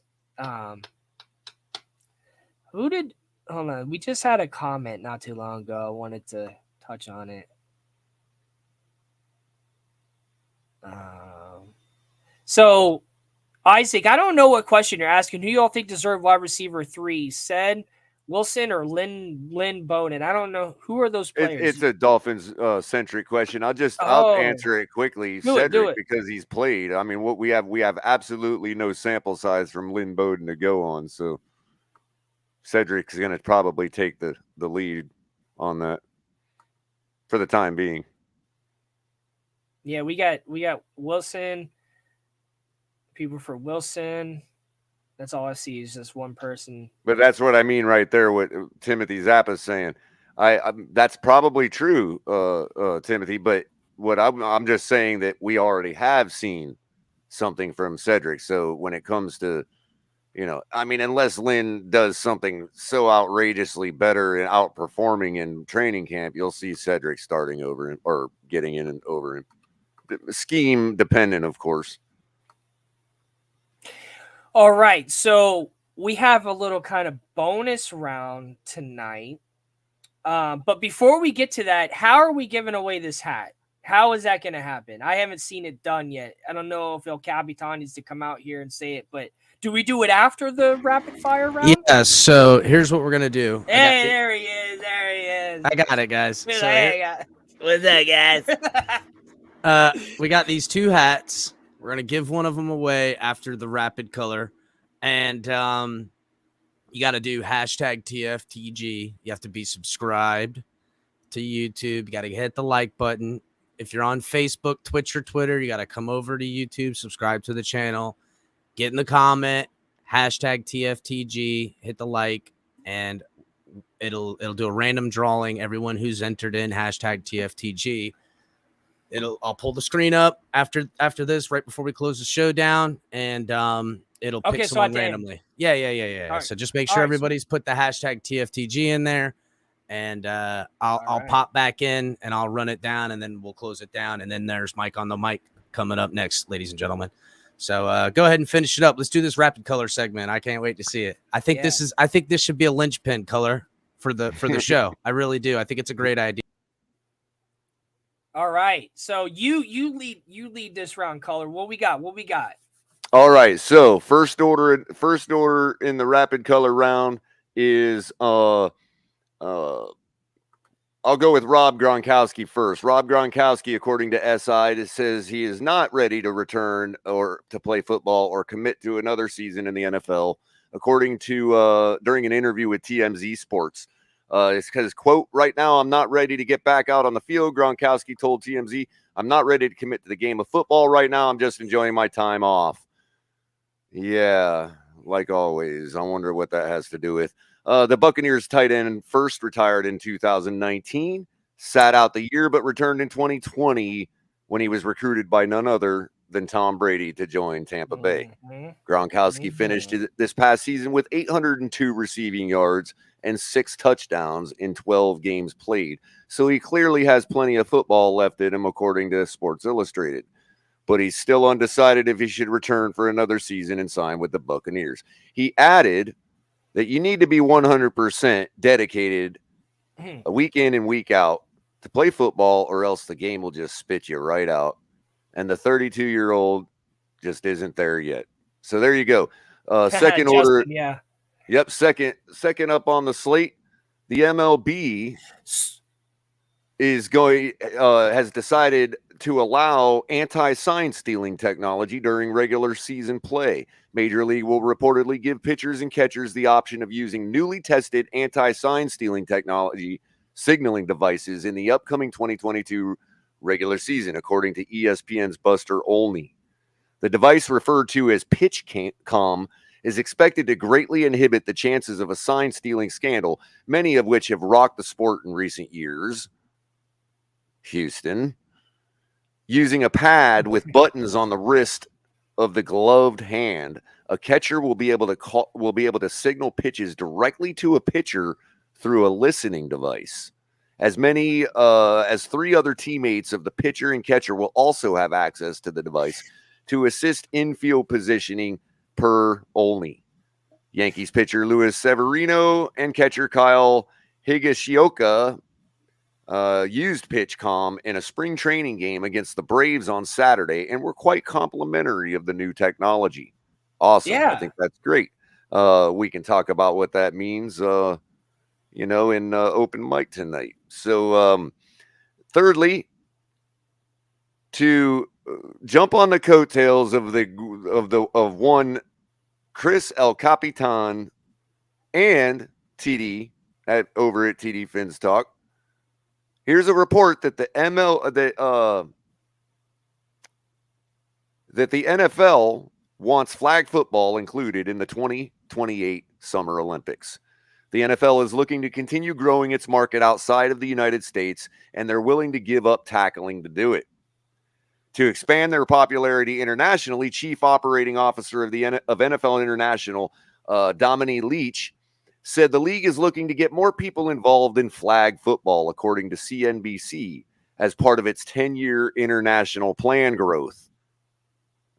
Who did hold on? We just had a comment not too long ago. I wanted to touch on it. So Isaac, I don't know what question you're asking. Who y'all think deserved wide receiver 3? Said Wilson or Lynn Bowden? I don't know. Who are those players? it's a Dolphins centric question. I'll answer it quickly. Do it. Cedric, because he's played. I mean, what we have absolutely no sample size from Lynn Bowden to go on. So Cedric's going to probably take the lead on that for the time being. Yeah, we got Wilson. People for Wilson. That's all I see is just one person. But that's what I mean right there. What Timothy Zappa's saying. That's probably true, Timothy. But what I'm just saying that we already have seen something from Cedric. So when it comes to, I mean, unless Lynn does something so outrageously better and outperforming in training camp, you'll see Cedric starting over or getting in and over him. Scheme dependent, of course. All right, so we have a little kind of bonus round tonight. But before we get to that, how are we giving away this hat? How is that going to happen? I haven't seen it done yet. I don't know if El Capitan needs to come out here and say it, but do we do it after the rapid fire round? Yeah, so here's what we're going to do. Hey, there he is. There he is. I got it, guys. What's up, guys? We got these 2 hats. We're going to give one of them away after the rapid color. And you got to do hashtag TFTG. You have to be subscribed to YouTube. You got to hit the like button. If you're on Facebook, Twitch, or Twitter, you got to come over to YouTube, subscribe to the channel, get in the comment, hashtag TFTG, hit the like, and it'll do a random drawing. Everyone who's entered in hashtag TFTG. I'll pull the screen up after this, right before we close the show down, and it'll pick someone randomly. Yeah. Right. So just make sure everybody's put the hashtag TFTG in there, and I'll pop back in and I'll run it down, and then we'll close it down, and then there's Mike on the mic coming up next, ladies and gentlemen. So go ahead and finish it up. Let's do this rapid color segment. I can't wait to see it. I think this should be a linchpin color for the show. I really do. I think it's a great idea. All right. So you lead this round, Color. What we got? All right. So first order in the rapid color round is I'll go with Rob Gronkowski first. Rob Gronkowski, according to SI, says he is not ready to return or to play football or commit to another season in the NFL. According to during an interview with TMZ Sports. It's because, quote, right now I'm not ready to get back out on the field. Gronkowski told TMZ, I'm not ready to commit to the game of football right now. I'm just enjoying my time off. Yeah, like always. I wonder what that has to do with. The Buccaneers tight end first retired in 2019, sat out the year, but returned in 2020 when he was recruited by none other than Tom Brady to join Tampa Bay. Gronkowski finished this past season with 802 receiving yards and 6 touchdowns in 12 games played. So he clearly has plenty of football left in him, according to Sports Illustrated. But he's still undecided if he should return for another season and sign with the Buccaneers. He added that you need to be 100% dedicated a week in and week out to play football, or else the game will just spit you right out. And the 32-year-old just isn't there yet. So there you go. Second Justin, order. Yeah. Yep, second up on the slate, the MLB has decided to allow anti-sign stealing technology during regular season play. Major League will reportedly give pitchers and catchers the option of using newly tested anti-sign stealing technology signaling devices in the upcoming 2022 regular season, according to ESPN's Buster Olney. The device, referred to as PitchCom, is expected to greatly inhibit the chances of a sign-stealing scandal, many of which have rocked the sport in recent years. Houston. Using a pad with buttons on the wrist of the gloved hand, a catcher will be able to signal pitches directly to a pitcher through a listening device. As many as 3 other teammates of the pitcher and catcher will also have access to the device to assist infield positioning per only. Yankees pitcher Luis Severino and catcher Kyle Higashioka used PitchCom in a spring training game against the Braves on Saturday and were quite complimentary of the new technology. Awesome. Yeah. I think that's great. We can talk about what that means, in open mic tonight. So, thirdly, to jump on the coattails of one Chris El Capitan and TD over at TD Fins Talk. Here's a report that the NFL wants flag football included in the 2028 Summer Olympics. The NFL is looking to continue growing its market outside of the United States, and they're willing to give up tackling to do it. To expand their popularity internationally, Chief Operating Officer of NFL International, Dominique Leach, said the league is looking to get more people involved in flag football, according to CNBC, as part of its 10-year international plan growth.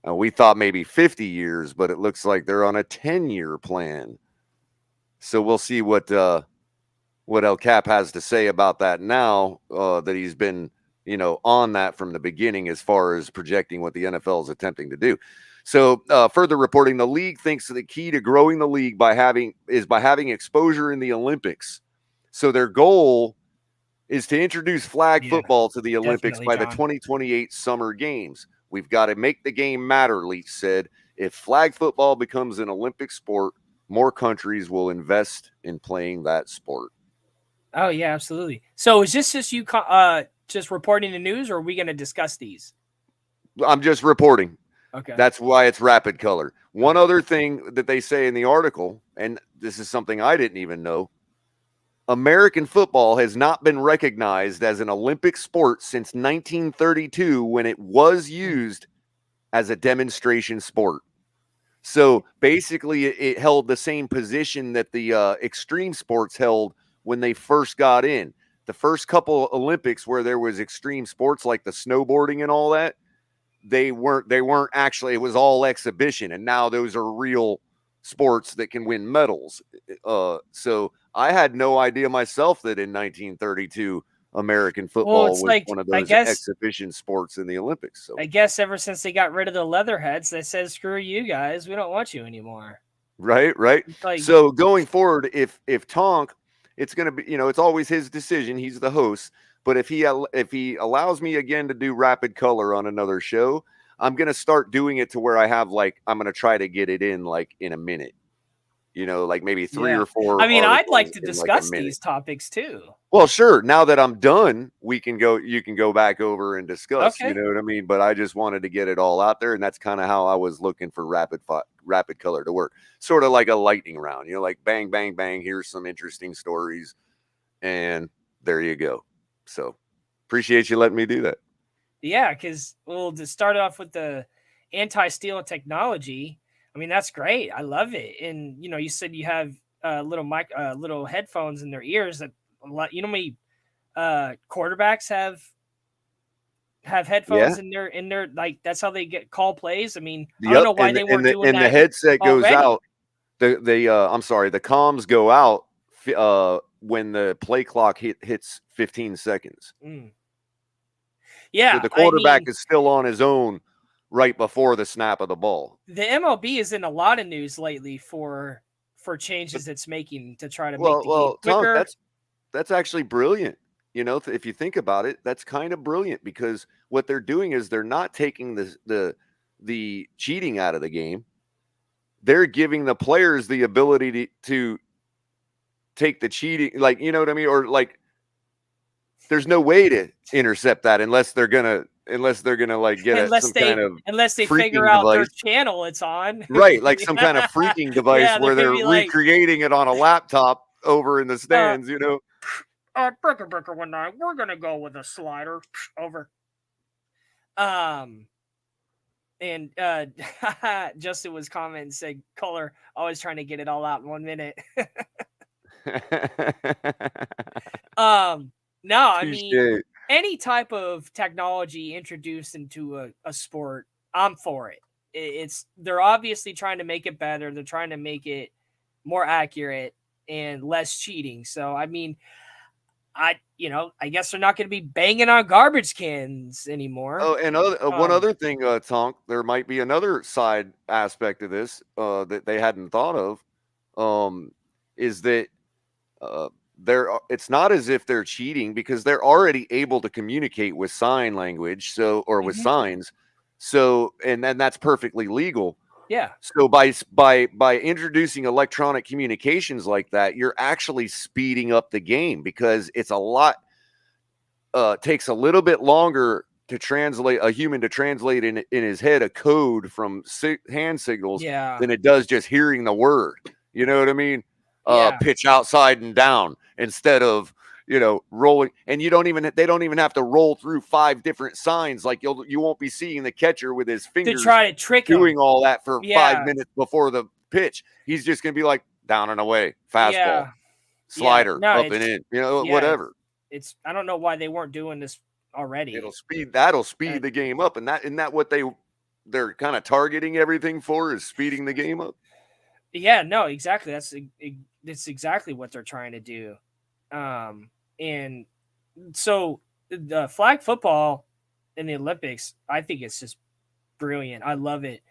We thought maybe 50 years, but it looks like they're on a 10-year plan. So we'll see what El Cap has to say about that now that he's been, on that from the beginning as far as projecting what the NFL is attempting to do. So further reporting, the league thinks the key to growing the league by having exposure in the Olympics. So their goal is to introduce flag football to the Olympics by the 2028 Summer Games. We've got to make the game matter, Leach said. If flag football becomes an Olympic sport, more countries will invest in playing that sport. Oh, yeah, absolutely. So is this just you just reporting the news, or are we going to discuss these? I'm just reporting. Okay. That's why it's rapid color. One other thing that they say in the article, and this is something I didn't even know, American football has not been recognized as an Olympic sport since 1932 when it was used as a demonstration sport. So basically it held the same position that the extreme sports held when they first got in. The first couple Olympics where there was extreme sports like the snowboarding and all that, they weren't actually, it was all exhibition, and now those are real sports that can win medals. So I had no idea myself that in 1932 American football was one of those exhibition sports in the Olympics. So I guess ever since they got rid of the leatherheads, they said, screw you guys, we don't want you anymore. Right. So going forward, if Tonk, it's going to be, it's always his decision. He's the host. But if he allows me again to do rapid color on another show, I'm going to start doing it to where I have I'm going to try to get it in in a minute, like maybe 3 or 4. I mean, I'd like to discuss these topics too. Well, sure. Now that I'm done, you can go back over and discuss, you know what I mean? But I just wanted to get it all out there. And that's kind of how I was looking for rapid color to work. Sort of like a lightning round, like bang, bang, bang. Here's some interesting stories. And there you go. So appreciate you letting me do that. Yeah, because to start off with the anti-stealing technology, I mean, that's great. I love it. And you said you have little headphones in their ears that many quarterbacks have headphones in their that's how they get call plays. I mean, I don't know why they weren't doing that. And the headset goes already. out. The comms go out when the play clock hits 15 seconds. Yeah. So the quarterback is still on his own right before the snap of the ball. The MLB is in a lot of news lately for changes it's making to try to make the game quicker. Tom, that's actually brilliant. If you think about it, that's kind of brilliant, because what they're doing is they're not taking the cheating out of the game. They're giving the players the ability to take the cheating, you know what I mean? Or there's no way to intercept that unless they're going to unless they're gonna like get at some kind of unless they freaking figure out their device. channel it's on. Right, like some kind of freaking device Yeah, where they're gonna be like, recreating it on a laptop over in the stands, you know. Breaker 19, we're gonna go with a slider over. And Justin was commenting, said, Culler always trying to get it all out in 1 minute. No, I mean, any type of technology introduced into a sport, I'm for it. They're obviously trying to make it better. They're trying to make it more accurate and less cheating. So, I mean, I guess they're not going to be banging on garbage cans anymore. Oh, and one other thing, Tonk, there might be another side aspect of this that they hadn't thought of, is that it's not as if they're cheating because they're already able to communicate with sign language, with signs. So, and that's perfectly legal. Yeah. So by introducing electronic communications like that, you're actually speeding up the game because it's a lot takes a little bit longer to translate a human to translate in his head a code from hand signals than it does just hearing the word. You know what I mean? Pitch outside and down instead of, rolling. And they don't even have to roll through 5 different signs. Like you won't be seeing the catcher with his fingers to try to trick doing him. all that for 5 minutes before the pitch. He's just going to be like down and away, fastball, slider, up and in, whatever. I don't know why they weren't doing this already. That'll speed the game up. And isn't that what they're kind of targeting everything for, is speeding the game up? Yeah, no, exactly. That's exactly what they're trying to do. And so the flag football in the Olympics, I think it's just brilliant. I love it.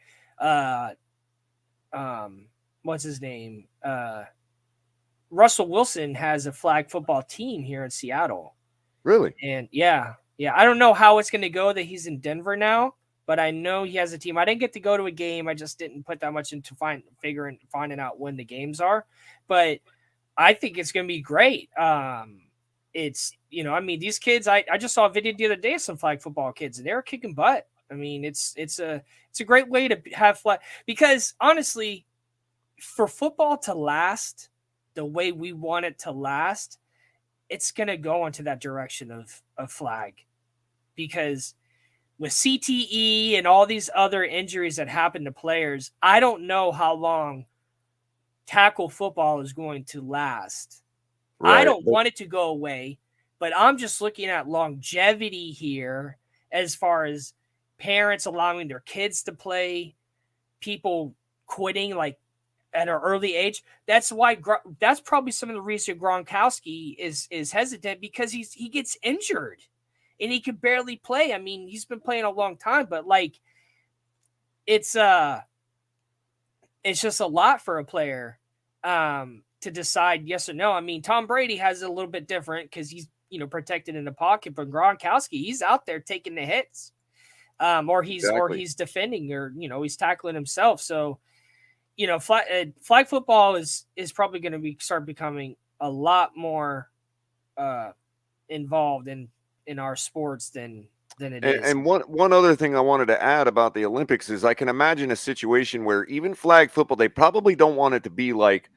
What's his name? Russell Wilson has a flag football team here in Seattle. Really? And yeah. I don't know how it's going to go that he's in Denver now, but I know he has a team. I didn't get to go to a game. I just didn't put that much into finding out when the games are. But I think it's going to be great. It's, these kids, I just saw a video the other day of some flag football kids, and they were kicking butt. I mean, it's a great way to have flag, because honestly, for football to last the way we want it to last, it's going to go into that direction of flag, because with CTE and all these other injuries that happen to players, I don't know how long tackle football is going to last. Right. I don't want it to go away, but I'm just looking at longevity here as far as parents allowing their kids to play, people quitting like at an early age. That's probably some of the reason Gronkowski is hesitant, because he gets injured and he can barely play. I mean, he's been playing a long time, but like it's just a lot for a player to decide yes or no. I mean, Tom Brady has it a little bit different because he's protected in the pocket, but Gronkowski, he's out there taking the hits, or he's defending, or he's tackling himself. So flag football is probably going to start becoming a lot more involved in our sports than it is. And one other thing I wanted to add about the Olympics is I can imagine a situation where even flag football, they probably don't want it to be like,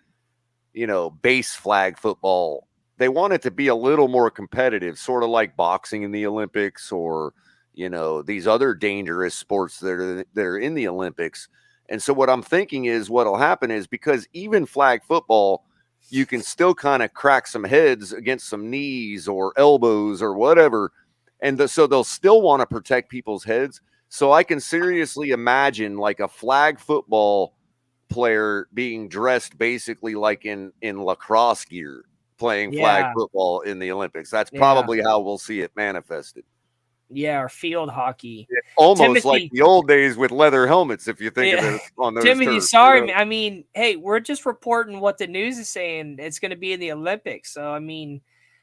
base flag football. They want it to be a little more competitive, sort of like boxing in the Olympics, or, these other dangerous sports that are in the Olympics. And so what I'm thinking is what'll happen is, because even flag football, you can still kind of crack some heads against some knees or elbows or whatever. And so they'll still want to protect people's heads. So I can seriously imagine like a flag football player being dressed basically like in lacrosse gear, playing flag football in the Olympics. That's probably how we'll see it manifested. Yeah, or field hockey. Almost like the old days with leather helmets, if you think of it on those Timothy, terms, sorry, I mean, hey, we're just reporting what the news is saying. It's going to be in the Olympics. So, I mean,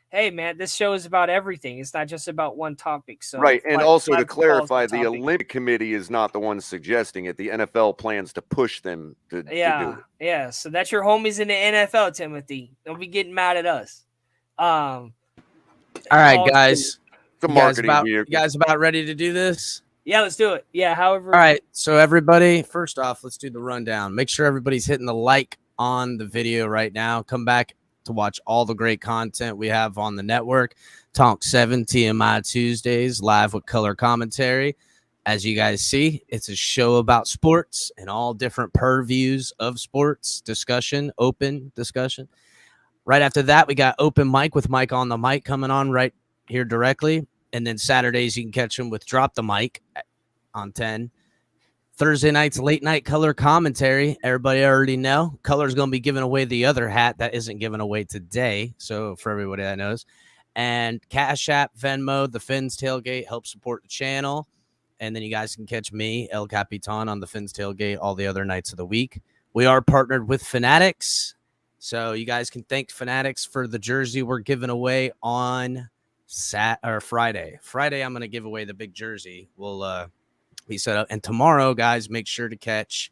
hey, man, this show is about everything. It's not just about one topic. So, right. And also to clarify, the Olympic Committee is not the one suggesting it. The NFL plans to push them to do it. Yeah. So that's your homies in the NFL, Timothy. Don't be getting mad at us. All right, guys. It's a You marketing you vehicle. guys about ready to do this? Yeah, let's do it. Yeah, however. All right. So everybody, first off, let's do the rundown. Make sure everybody's hitting the like on the video right now. Come back to watch all the great content we have on the network. Tonk7, TMI Tuesdays, live with color commentary. As you guys see, it's a show about sports and all different purviews of sports discussion, open discussion. Right after that, we got open mic with Mike on the mic coming on right here directly. And then Saturdays, you can catch him with Drop the Mic on 10. Thursday nights, late night color commentary. Everybody already know. Color's going to be giving away the other hat that isn't given away today. So for everybody that knows. And Cash App, Venmo, the Fins Tailgate help support the channel. And then you guys can catch me, El Capitan, on the Fins Tailgate all the other nights of the week. We are partnered with Fanatics. So you guys can thank Fanatics for the jersey we're giving away on Friday. Friday, I'm going to give away the big jersey. We'll be set up. And tomorrow, guys, make sure to catch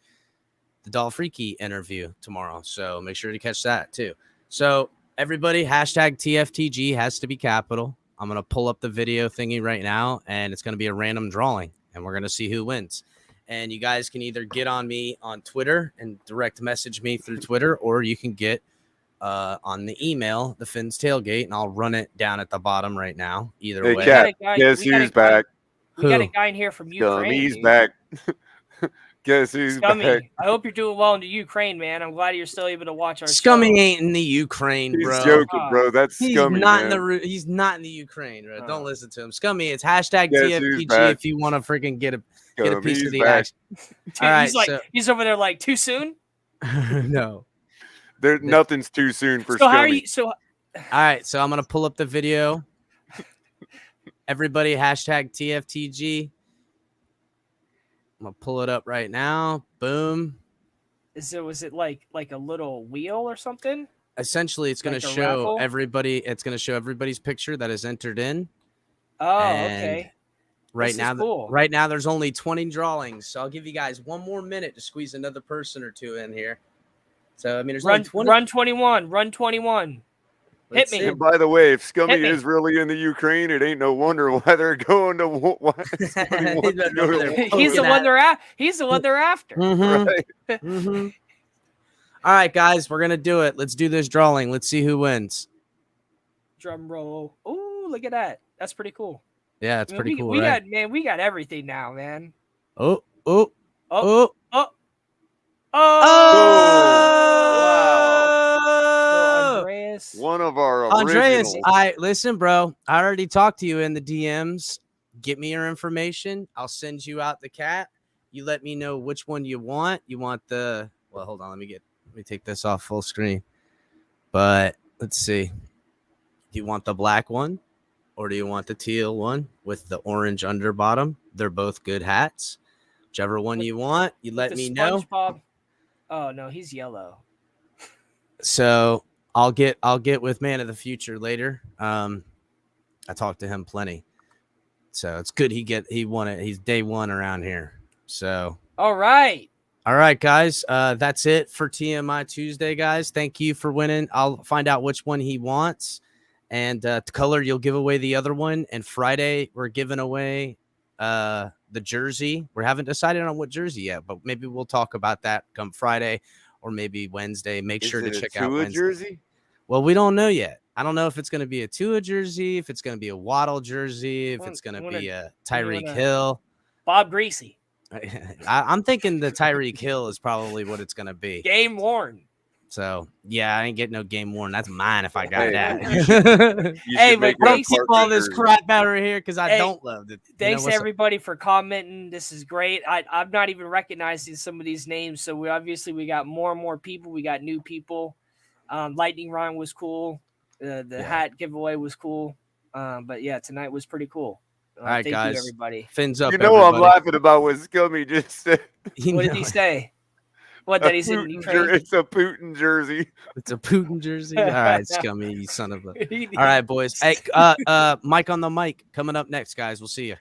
the Dolph Freaky interview tomorrow. So make sure to catch that too. So everybody, hashtag TFTG has to be capital. I'm going to pull up the video thingy right now, and it's going to be a random drawing, and we're going to see who wins. And you guys can either get on me on Twitter and direct message me through Twitter, or you can get on the email, the Fins Tailgate, and I'll run it down at the bottom right now. Either way. Cat, guess who's back? We got a guy in here from Ukraine. He's back. Guess who's Scummy, back? I hope you're doing well in the Ukraine, man. I'm glad you're still able to watch our Scummy show. ain't in the Ukraine, bro. He's joking, bro. That's he's Scummy, not man. he's not in the Ukraine, bro. Don't listen to him. Scummy, it's hashtag Guess who's TFTG back? if you want to freaking get a piece of the back. action. Dude, All right, he's like he's over there like too soon. No. Nothing's too soon for So Scummy. how are you? So All right, so I'm gonna pull up the video. Everybody, hashtag TFTG. I'm gonna pull it up right now. Boom. was it like a little wheel or something? Essentially, it's gonna Like a show raffle? everybody. It's gonna show everybody's picture that is entered in. Oh, And okay. Right This is now, cool. right now, there's only 20 drawings, so I'll give you guys one more minute to squeeze another person or two in here. So I mean, there's Run, only 20. run 21. Run 21. Let's hit me. see. And by the way, if Hit Scummy me. is really in the Ukraine, it ain't no wonder why they're going to. Why somebody wants to go to They're war. He's the one they're at. He's the one they're after. Mhm, Right. mhm. All right, guys, we're gonna do it. Let's do this drawing. Let's see who wins. Drum roll. Ooh, look at that. That's pretty cool. Yeah, it's I mean, pretty cool, we right? we got everything now, man. Oh. Oh, Oh. oh. So Andreas. One of our Andreas, originals. listen, bro. I already talked to you in the DMs. Get me your information. I'll send you out the cat. You let me know which one you want. You want the hold on, let me take this off full screen. But let's see. Do you want the black one or do you want the teal one with the orange under bottom? They're both good hats. Whichever one you want, you let me know. SpongeBob. Oh no, he's yellow. So I'll get with Man of the Future later. I talked to him plenty. So it's good he won it. He's day one around here. So All right, guys. That's it for TMI Tuesday, guys. Thank you for winning. I'll find out which one he wants. And Culler, you'll give away the other one. And Friday, we're giving away the jersey. We haven't decided on what jersey yet, but maybe we'll talk about that come Friday or maybe Wednesday. Make sure to check out Wednesday. Jersey? Well, we don't know yet. I don't know if it's going to be a Tua jersey, if it's going to be a Waddle jersey, if it's going to be a Tyreek Hill. Bob Greasy. I'm thinking the Tyreek Hill is probably what it's going to be. Game worn. So, yeah, I ain't getting no game worn. That's mine if I got Hey, that. Hey, but don't keep all this crap out right here because I don't love it. Thanks everybody for commenting. This is great. I'm not even recognizing some of these names. So we got more and more people. We got new people. Lightning Rhyme was cool. The hat giveaway was cool. But yeah, tonight was pretty cool. All right, thank guys. you, everybody. Fins up. You know everybody. I'm laughing about what Scummy just said. What did he say? What, that he's in Ukraine? It's a Putin jersey. It's a Putin jersey. All right, Scummy, you son of a. All right, boys. Hey, Mike on the mic coming up next, guys. We'll see you.